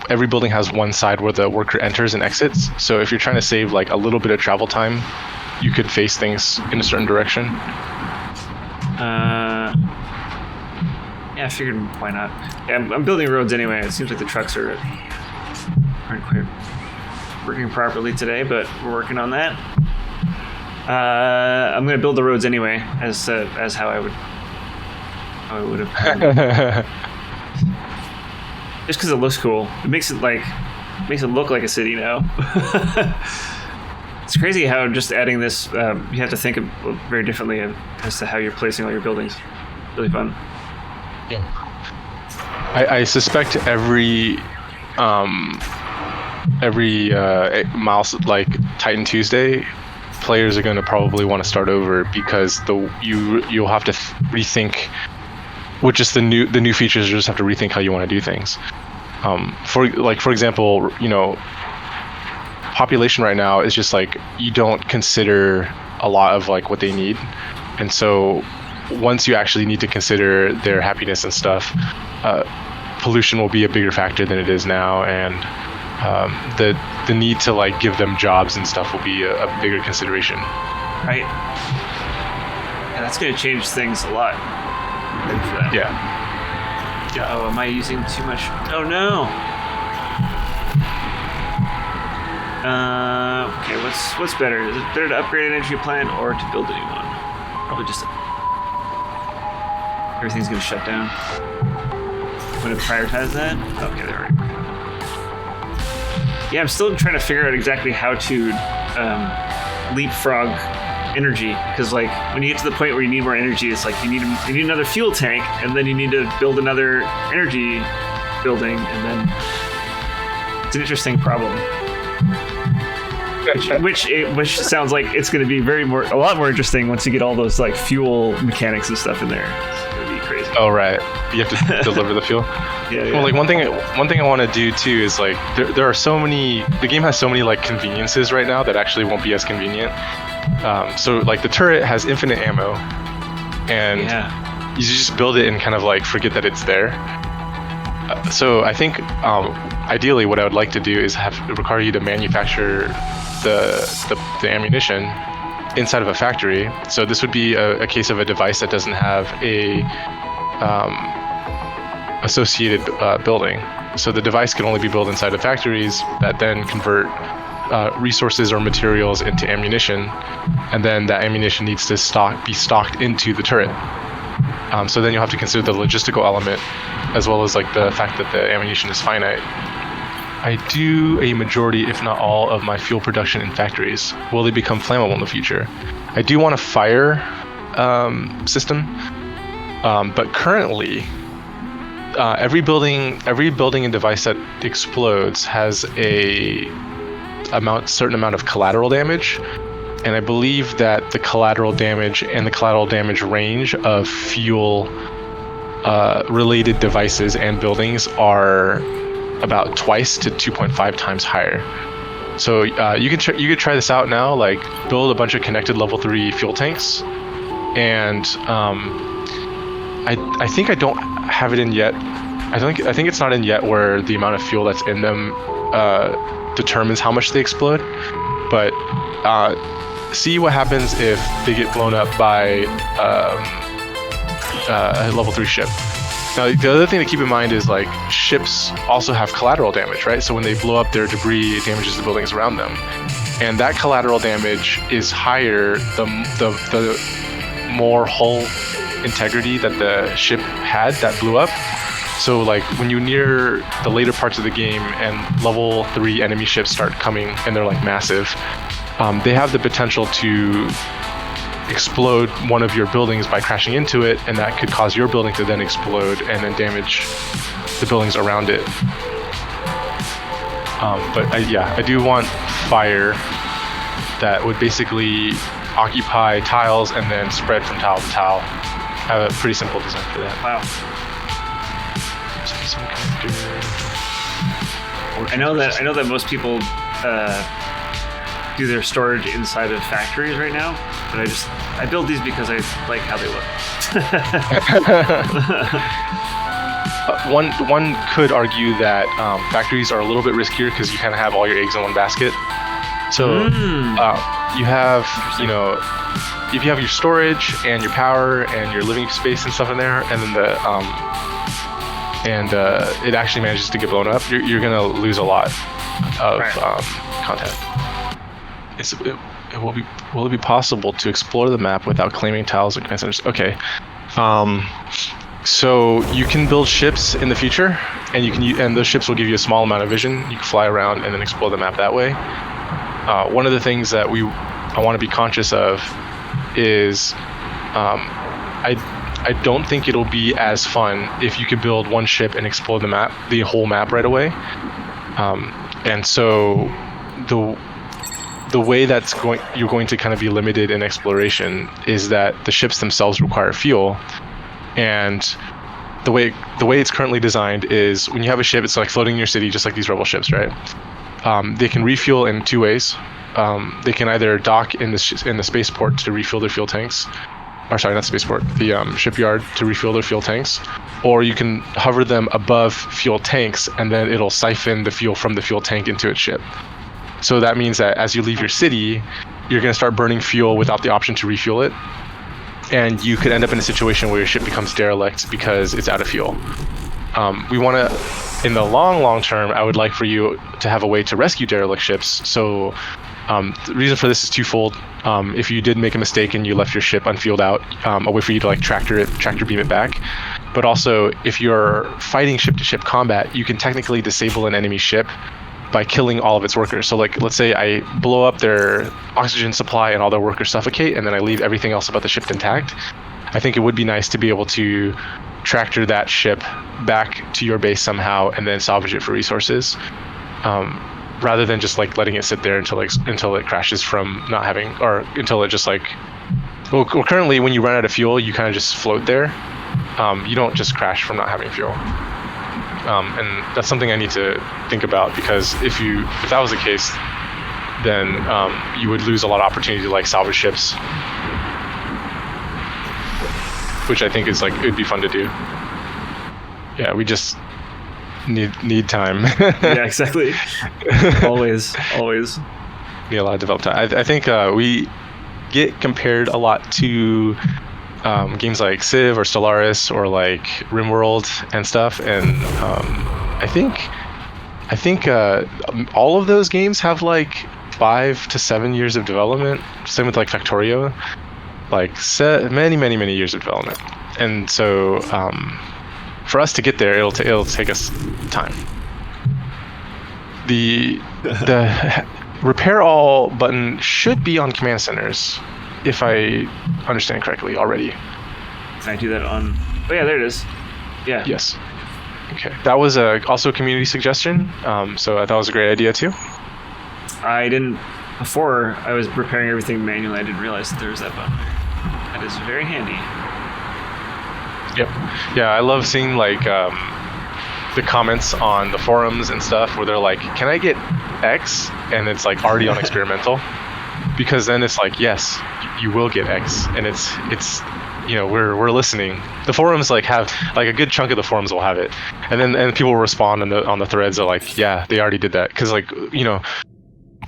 every building has one side where the worker enters and exits. So if you're trying to save like a little bit of travel time, you could face things in a certain direction. Yeah, I figured why not. Yeah, I'm building roads anyway. It seems like the trucks aren't quite working properly today, but we're working on that. I'm going to build the roads anyway, as how I would have. Just because it looks cool, it makes it look like a city now. It's crazy how just adding this, you have to think very differently as to how you're placing all your buildings. Really fun. Yeah. I suspect every miles like Titan Tuesday, players are going to probably want to start over because you'll have to rethink. With just the new features, you just have to rethink how you want to do things. For example, population right now is just like you don't consider a lot of like what they need, and so once you actually need to consider their happiness and stuff, pollution will be a bigger factor than it is now, and the need to like give them jobs and stuff will be a bigger consideration. Right. Yeah, that's going to change things a lot. Yeah. Oh, am I using too much? Oh no. Okay, what's better? Is it better to upgrade an energy plant or to build a new one? Probably just everything's gonna shut down. I'm gonna prioritize that. Okay, there we go. Yeah, I'm still trying to figure out exactly how to leapfrog energy, because like when you get to the point where you need more energy, it's like you need another fuel tank, and then you need to build another energy building, and then it's an interesting problem. Which sounds like it's going to be a lot more interesting once you get all those like fuel mechanics and stuff in there. It's going to be crazy. Oh right, you have to deliver the fuel. Yeah. Well, like one thing I want to do too is like there are so many. The game has so many like conveniences right now that actually won't be as convenient. So like the turret has infinite ammo, and you just build it and kind of like forget that it's there. So I think ideally what I would like to do is require you to manufacture the ammunition inside of a factory. So this would be a case of a device that doesn't have a associated building. So the device can only be built inside of factories that then convert resources or materials into ammunition, and then that ammunition needs to be stocked into the turret. So then you'll have to consider the logistical element as well as like the fact that the ammunition is finite. I do a majority, if not all, of my fuel production in factories. Will they become flammable in the future? I do want a fire system, but currently every building and device that explodes has a certain amount of collateral damage, and I believe that the collateral damage and the collateral damage range of fuel related devices and buildings are about twice to 2.5 times higher. So you could try this out now. Like build a bunch of connected level 3 fuel tanks, and I think I don't have it in yet. I think it's not in yet where the amount of fuel that's in them determines how much they explode. But see what happens if they get blown up by a level 3 ship. Now, the other thing to keep in mind is like ships also have collateral damage, right? So when they blow up their debris, it damages the buildings around them, and that collateral damage is higher the more hull integrity that the ship had that blew up. So like when you near the later parts of the game and level 3 enemy ships start coming and they're like massive, they have the potential to explode one of your buildings by crashing into it, and that could cause your building to then explode and then damage the buildings around it. But I do want fire that would basically occupy tiles and then spread from tile to tile. I have a pretty simple design for that. Wow. I know that most people do their storage inside of factories right now, but I build these because I like how they look. One could argue that factories are a little bit riskier because you kind of have all your eggs in one basket. So you have, if you have your storage and your power and your living space and stuff in there, and then it actually manages to get blown up, you're gonna lose a lot of content. Will it be possible to explore the map without claiming tiles or command centers? Okay. So you can build ships in the future, and those ships will give you a small amount of vision. You can fly around and then explore the map that way. One of the things that I want to be conscious of is I don't think it'll be as fun if you could build one ship and explore the whole map right away. And so the way you're going to kind of be limited in exploration is that the ships themselves require fuel, and the way it's currently designed is when you have a ship, it's like floating in your city, just like these Rebel ships, right? They can refuel in two ways. They can either dock in the spaceport to refuel their fuel tanks, or sorry, not spaceport, the shipyard to refuel their fuel tanks, or you can hover them above fuel tanks, and then it'll siphon the fuel from the fuel tank into its ship. So that means that as you leave your city, you're going to start burning fuel without the option to refuel it, and you could end up in a situation where your ship becomes derelict because it's out of fuel. We want to, in the long term, I would like for you to have a way to rescue derelict ships. So the reason for this is twofold. If you did make a mistake and you left your ship unfueled out, a way for you to like tractor beam it back. But also, if you're fighting ship-to-ship combat, you can technically disable an enemy ship by killing all of its workers. So like, let's say I blow up their oxygen supply and all their workers suffocate, and then I leave everything else about the ship intact. I think it would be nice to be able to tractor that ship back to your base somehow and then salvage it for resources, rather than just like letting it sit there until it crashes from not having, or until it just like, well currently when you run out of fuel, you kind of just float there. You don't just crash from not having fuel. And that's something I need to think about, because if that was the case, then you would lose a lot of opportunity to like salvage ships, which I think is like, it'd be fun to do. Yeah, we just need time. Yeah, exactly. always Need a lot of development time. I think we get compared a lot to games like Civ or Stellaris or like RimWorld and stuff, and I think all of those games have like 5 to 7 years of development. Same with like Factorio, like many years of development, and so for us to get there, it'll take us time. The repair all button should be on command centers, if I understand correctly already. Can I do that on? Oh yeah, there it is. Yeah. Yes. Okay. That was also a community suggestion, so I thought it was a great idea too. I didn't. Before I was repairing everything manually, I didn't realize that there was that button. That is very handy. Yep. Yeah, I love seeing like the comments on the forums and stuff where they're like, "Can I get X?" and it's like already on experimental, because then it's like, yes, you will get X, and it's we're listening. The forums like have like a good chunk of the forums will have it, and people will respond on the threads are like, yeah, they already did that, because like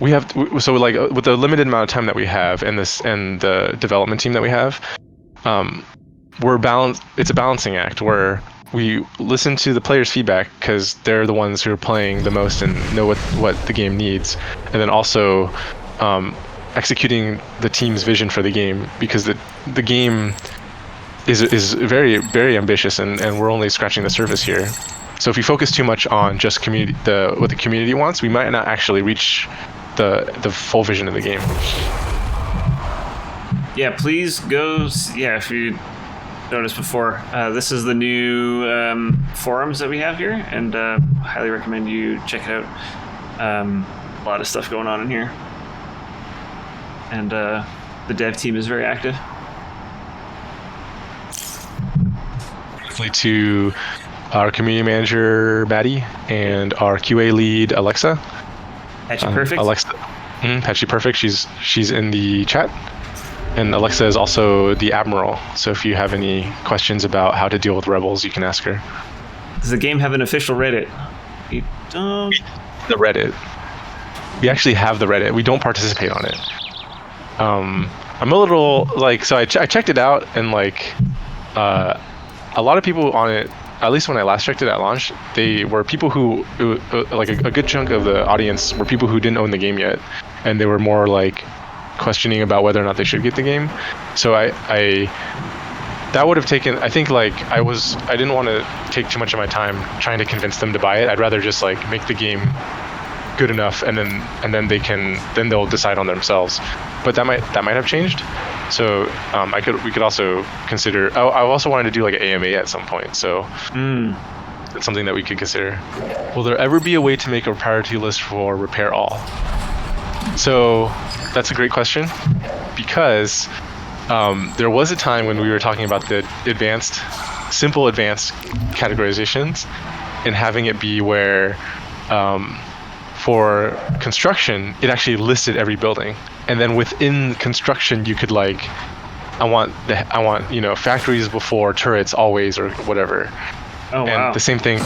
we have so like with the limited amount of time that we have and the development team that we have, we're balanced. It's a balancing act where we listen to the players' feedback because they're the ones who are playing the most and know what the game needs, and then also executing the team's vision for the game, because the game is very, very ambitious, and we're only scratching the surface here. So if we focus too much on just what the community wants, we might not actually reach the full vision of the game. Yeah, please go. Yeah, if you noticed before, this is the new forums that we have here, and highly recommend you check it out. A lot of stuff going on in here, and the dev team is very active. To our community manager Maddie and our QA lead Alexa. Patchy Perfect. Alexa, Patchy Perfect. She's in the chat, and Alexa is also the admiral. So if you have any questions about how to deal with rebels, you can ask her. Does the game have an official Reddit? You don't. The Reddit. We actually have the Reddit. We don't participate on it. I'm a little like, so I checked it out, and like a lot of people on it, at least when I last checked it at launch, they were people who like a good chunk of the audience were people who didn't own the game yet, and they were more like questioning about whether or not they should get the game. So I that would have taken, I think, like I didn't want to take too much of my time trying to convince them to buy it. I'd rather just like make the game good enough, and then they'll decide on themselves. But that might have changed. So we could also consider. I also wanted to do like an AMA at some point. So it's something that we could consider. Will there ever be a way to make a priority list for repair all? So that's a great question, because there was a time when we were talking about the simple advanced categorizations, and having it be where for construction, it actually listed every building, and then within construction, you could like, I want factories before turrets always, or whatever. Oh, wow. And the same thing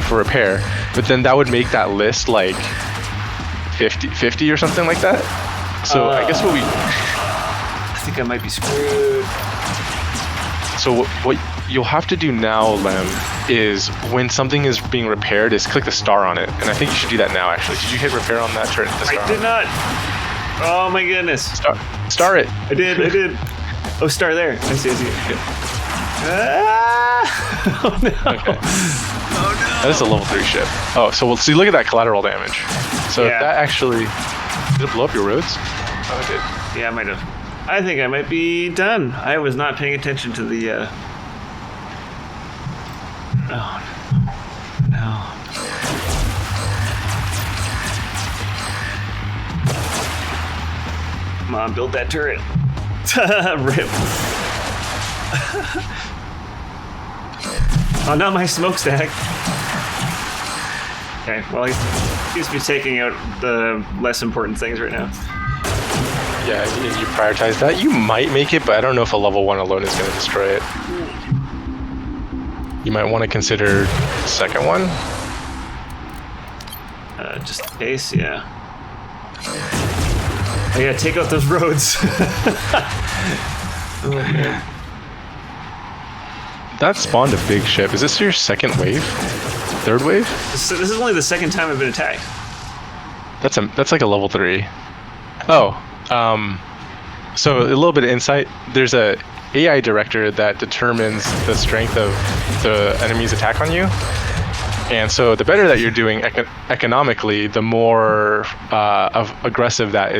for repair. But then that would make that list like 50 or something like that. So I guess I think I might be screwed. So what you'll have to do now, Lem, is when something is being repaired, is click the star on it. And I think you should do that now, actually. Did you hit repair on that turret? I did not. Oh my goodness. Star it. I did. Oh, star there. I see. Good. Oh no. Okay. Oh no. That is a level 3 ship. Oh, so we'll see. Look at that collateral damage. So if that actually, did it blow up your roads? Oh, it did. Yeah, I might have. I think I might be done. I was not paying attention to the. Oh no. Come on, build that turret. Rip. Oh, not my smokestack. Okay, well, he seems to be taking out the less important things right now. Yeah, if you prioritize that, you might make it, but I don't know if a level 1 alone is going to destroy it. You might want to consider the second one. Just in case, yeah. I gotta take out those roads. Oh, man. That spawned a big ship. Is this your second wave? Third wave? This is only the second time I've been attacked. That's like a level 3. Oh, so a little bit of insight. There's a AI director that determines the strength of the enemy's attack on you. And so the better that you're doing economically, the more aggressive that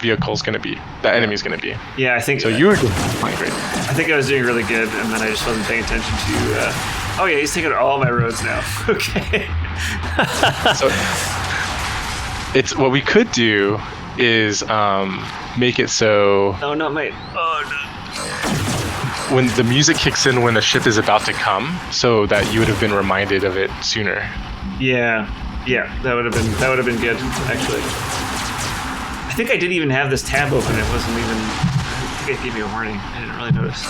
vehicle's going to be, that enemy's going to be. Yeah, I think so. You were doing great. I think I was doing really good, and then I just wasn't paying attention to. Oh yeah, he's taking all my roads now. Okay. So it's what we could do is make it so. Oh, not my. Oh no. when the music kicks in when the ship is about to come, so that you would have been reminded of it sooner. Yeah, that would have been good actually. I think I didn't even have this tab open. It wasn't even. I think it gave me a warning. I didn't really notice.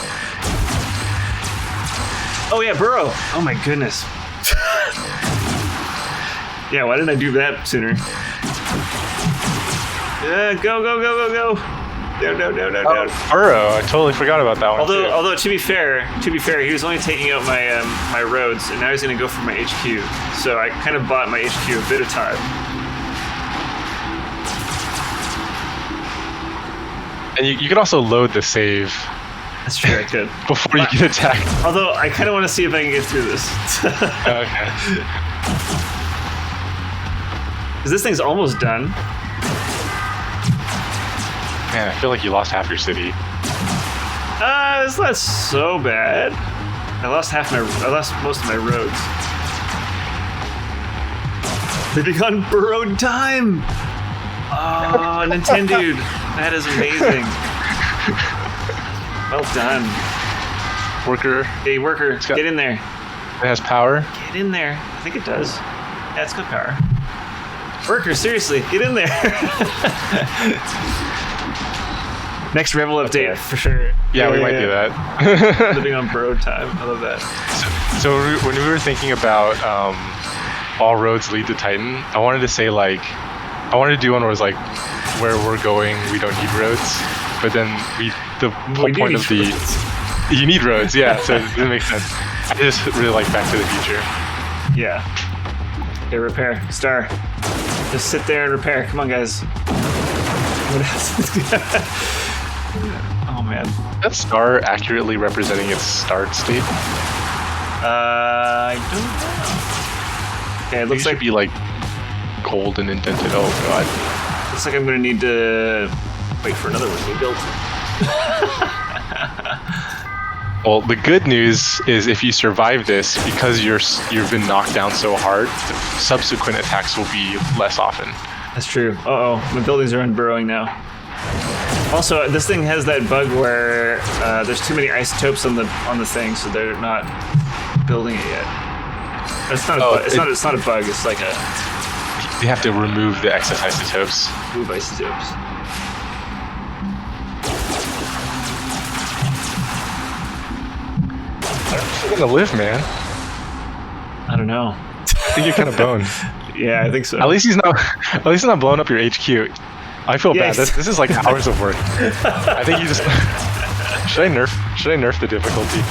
Oh yeah, burrow. Oh my goodness. Yeah, why didn't I do that sooner? Yeah, go. Down. Burrow, I totally forgot about that one. Although to be fair, he was only taking out my my roads, and now he's gonna go for my HQ. So I kind of bought my HQ a bit of time. And you can also load the save. That's true, I could. Before you get attacked. Although I kind of want to see if I can get through this. Okay. Because this thing's almost done. Man, I feel like you lost half your city. It's not so bad. I lost most of my roads. Living on burrowed time. Oh, Nintendo, that is amazing. Well done. Worker. Hey, worker, get in there. It has power. Get in there. I think it does. Yeah, it's got power. Worker, seriously, get in there. Next Rebel update, for sure. Yeah, we might do that. Living on burrowed time. I love that. So when we were thinking about all roads lead to Titan, I wanted to say I wanted to do one where it's like, where we're going, we don't need roads. But then the whole point of the roads. You need roads, yeah. So it doesn't make sense. I just really like Back to the Future. Yeah. Okay, repair. Star. Just sit there and repair. Come on, guys. What else? Oh man. Is that star accurately representing its start state? I don't know. Okay, it looks like be like cold and indented. Oh god. Looks like I'm gonna need to wait for another one to be built. Well, the good news is if you survive this, because you've been knocked down so hard, the subsequent attacks will be less often. That's true. Uh-oh, my buildings are unburrowing now. Also, this thing has that bug where there's too many isotopes on the thing, so they're not building it yet. It's not a bug. It's not a bug. It's like a. You have to remove the excess isotopes. Remove isotopes. You're gonna live, man. I don't know. I think you're kind of boned. Yeah, I think so. At least he's not blowing up your HQ. I feel bad. This is like hours of work. I think you just should I nerf the difficulty?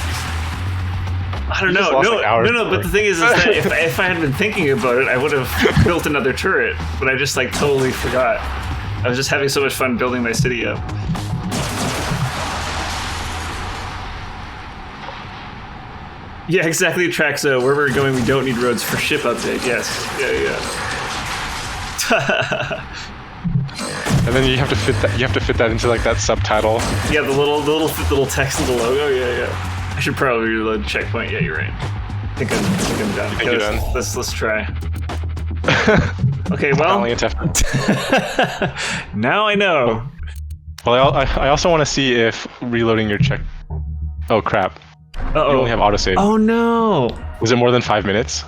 I don't know. No. But the thing is that if I had been thinking about it, I would have built another turret. But I just like totally forgot. I was just having so much fun building my city up. Yeah, exactly. Traxo. Where we're going, we don't need roads for ship update. Yes. Yeah. And then you have to fit that. You have to fit that into like that subtitle. Yeah, the little text of the logo. Yeah. I should probably reload checkpoint. Yeah, you're right. I think I'm done. I think you're done. Let's try. Okay, well. Now I know. Well, I also want to see if reloading your check. Oh crap! Uh-oh. You only have autosave. Oh no! Was it more than 5 minutes?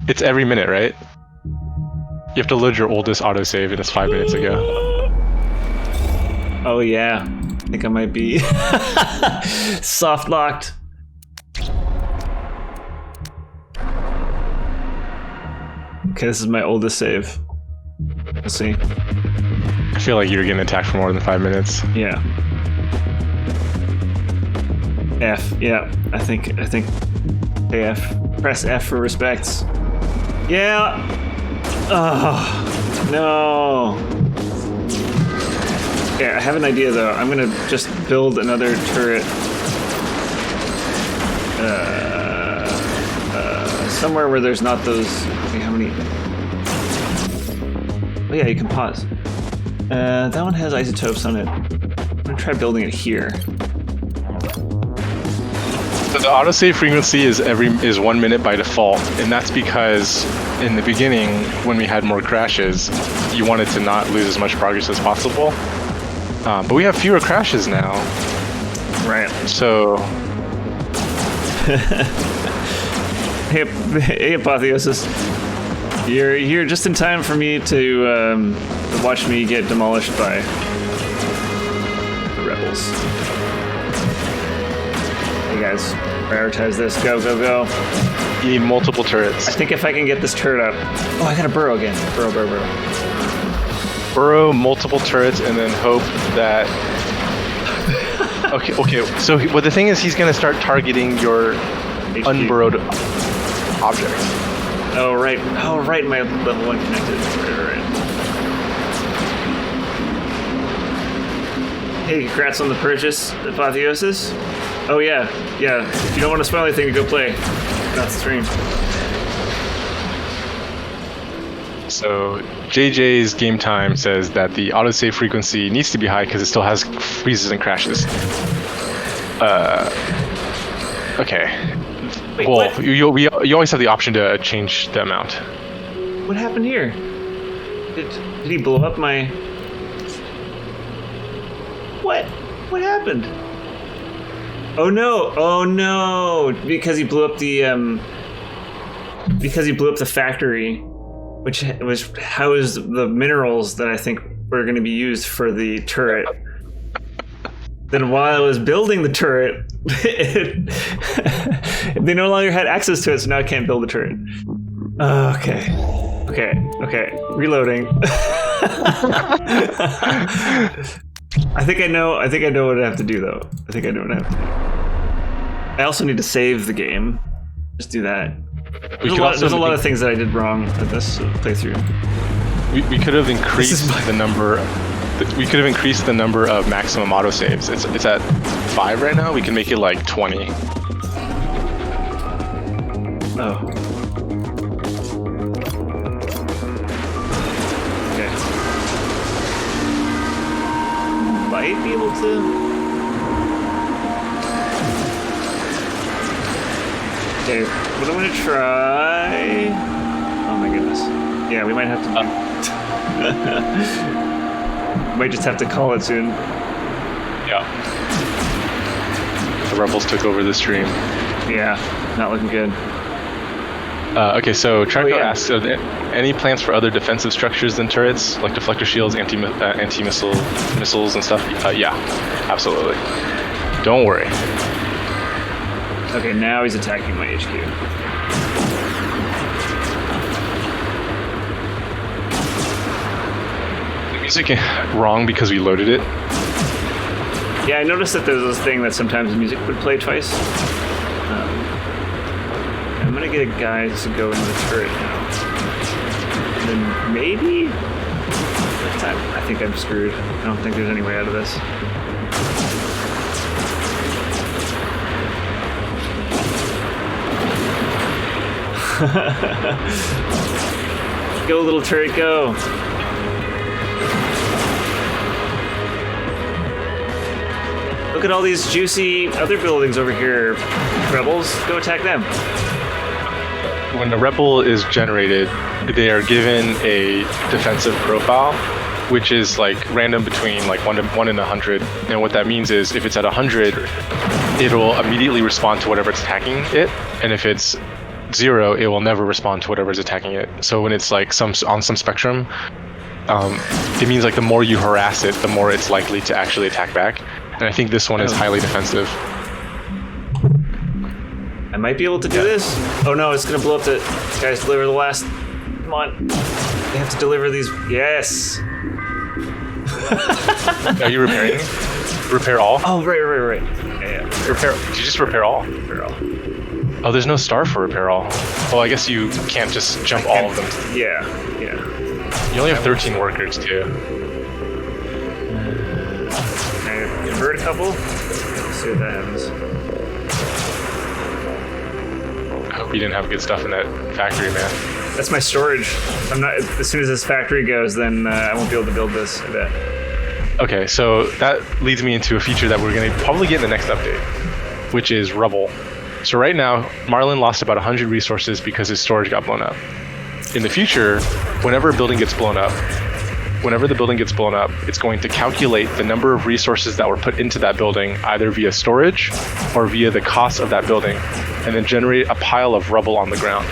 It's every minute, right? You have to load your oldest autosave, and it's 5 minutes ago. Oh yeah, I think I might be soft locked. Okay, this is my oldest save. Let's see. I feel like you're getting attacked for more than 5 minutes. Yeah. F. Yeah, I think. F. Press F for respects. Yeah. Oh no. Okay, I have an idea though. I'm gonna just build another turret. Somewhere where there's not those. Okay, how many? Oh yeah, you can pause. That one has isotopes on it. I'm gonna try building it here. So the autosave frequency is 1 minute by default, and that's because in the beginning, when we had more crashes, you wanted to not lose as much progress as possible. But we have fewer crashes now. Right. So Hey, Apotheosis. You're here just in time for me to watch me get demolished by the rebels. Hey guys, prioritize this. Go, go, go. You need multiple turrets. I think if I can get this turret up. Oh, I gotta burrow again. Burrow. Burrow multiple turrets and then hope that. Okay. So, well, the thing is, he's gonna start targeting your unburrowed objects. Oh right, my level 1 connected. Right. Hey, congrats on the purchase, Apotheosis. Oh yeah. If you don't want to spoil anything, go play. Not stream. So JJ's game time says that the autosave frequency needs to be high because it still has freezes and crashes. Okay. Wait, well, what? you always have the option to change the amount. What happened here? Did he blow up my? What? What happened? Oh no! Because he blew up the factory, which was housed the minerals that I think were going to be used for the turret. Then while I was building the turret, they no longer had access to it, so now I can't build the turret. Okay. Reloading. I think I know what I have to do, though. I also need to save the game. Just do that. There's a lot of things that I did wrong with this playthrough. We could have increased the number. We could have increased the number of maximum autosaves. It's at 5 right now. We can make it like 20. Oh. Okay. Might be able to. Okay, what I'm gonna try. Oh my goodness. Yeah, we might have to. Might just have to call it soon. Yeah. The rebels took over the stream. Yeah, not looking good. Okay, so Trico asks, Oh, are there any plans for other defensive structures than turrets, like deflector shields, anti-missile missiles and stuff? Yeah, absolutely. Don't worry. Okay, now he's attacking my HQ. Music wrong because we loaded it. Yeah, I noticed that there's this thing that sometimes the music would play twice. I'm gonna get a guy to go into the turret now. And then maybe this time I think I'm screwed. I don't think there's any way out of this. Go, little turret, go! Look at all these juicy other buildings over here, rebels. Go attack them. When a rebel is generated, they are given a defensive profile, which is like random between like 1 and 100. And what that means is if it's at 100, it'll immediately respond to whatever's attacking it. And if it's 0, it will never respond to whatever's attacking it. So when it's like on some spectrum, it means like the more you harass it, the more it's likely to actually attack back. And I think this one is highly defensive. I might be able to do this. Oh no, it's gonna blow up the guys. Deliver the last. Come on. They have to deliver these. Yes. Are you repairing? Repair all? Oh right. Yeah. Repair. Did you just repair all? Repair all. Oh, there's no star for repair all. Well, I guess you can't just jump all of them. Yeah. You only have 13 workers too. Can I convert a couple? Let's see what that happens. I hope you didn't have good stuff in that factory, man. That's my storage. I'm not. As soon as this factory goes, then I won't be able to build this. I bet. Okay, so that leads me into a feature that we're going to probably get in the next update, which is Rubble. So right now, Marlon lost about 100 resources because his storage got blown up. In the future, whenever the building gets blown up, it's going to calculate the number of resources that were put into that building, either via storage or via the cost of that building, and then generate a pile of rubble on the ground.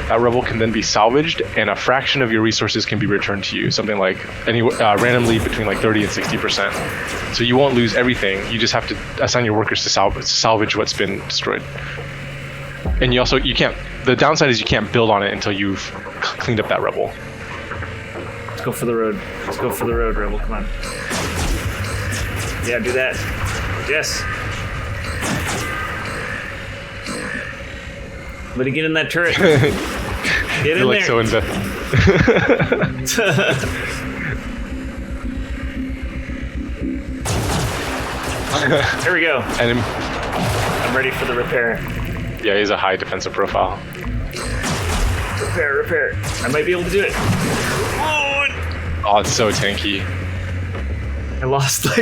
That rubble can then be salvaged, and a fraction of your resources can be returned to you, something like randomly between like 30 and 60%. So you won't lose everything. You just have to assign your workers to salvage what's been destroyed. And you can't. The downside is you can't build on it until you've cleaned up that rubble. Let's go for the road. Let's go for the road, Rebel. Come on. Yeah, do that. Yes. But get in that turret. Get in like there. So invested. There we go. And I'm ready for the repair. yeah, he has a high defensive profile. Repair. I might be able to do it. Oh, it's so tanky. I lost lost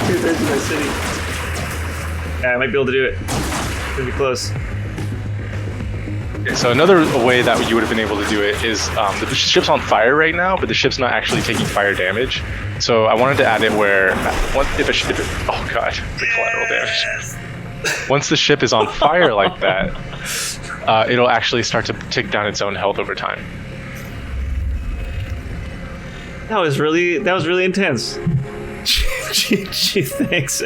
2/3 of my city. Yeah, I might be able to do it. It's gonna be close. So another way that you would have been able to do it is the ship's on fire right now, but the ship's not actually taking fire damage. So I wanted to add it where oh god, the collateral damage. Once the ship is on fire like that, it'll actually start to take down its own health over time. That was really intense. Gee, thanks.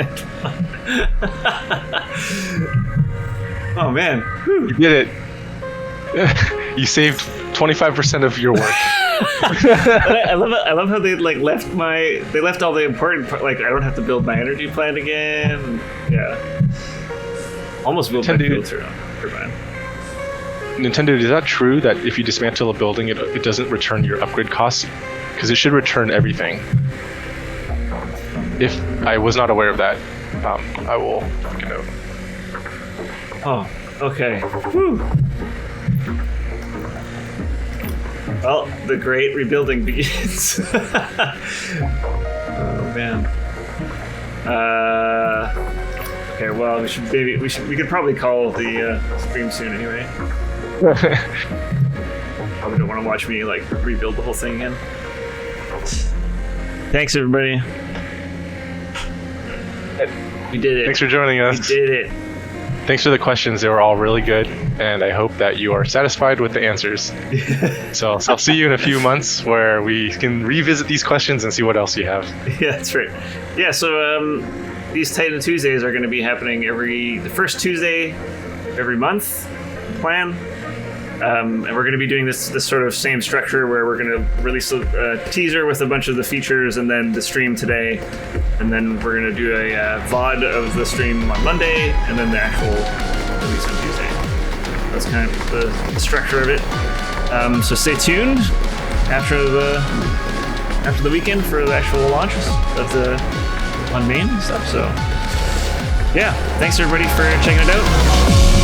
Oh man, You did it. You saved 25% of your work. I love how they left all the important part. Like I don't have to build my energy plant again. Yeah, almost built my filter on turbine. Nintendo, is that true that if you dismantle a building, it doesn't return your upgrade costs? Because it should return everything. If I was not aware of that, I will make a note. Oh, okay. Whew. Well, the great rebuilding begins. Oh man. Okay. Well, we could probably call the stream soon anyway. Probably don't want to watch me like rebuild the whole thing again. Thanks, everybody. We did it. Thanks for joining us. We did it. Thanks for the questions. They were all really good, and I hope that you are satisfied with the answers. So I'll see you in a few months where we can revisit these questions and see what else you have. Yeah, that's right. Yeah, so these Titan Tuesdays are going to be happening the first Tuesday every month. Plan. And we're going to be doing this sort of same structure where we're going to release a teaser with a bunch of the features and then the stream today. And then we're going to do a VOD of the stream on Monday and then the actual release on Tuesday. That's kind of the structure of it. So stay tuned after the weekend for the actual launches of the on main and stuff. So yeah, thanks everybody for checking it out.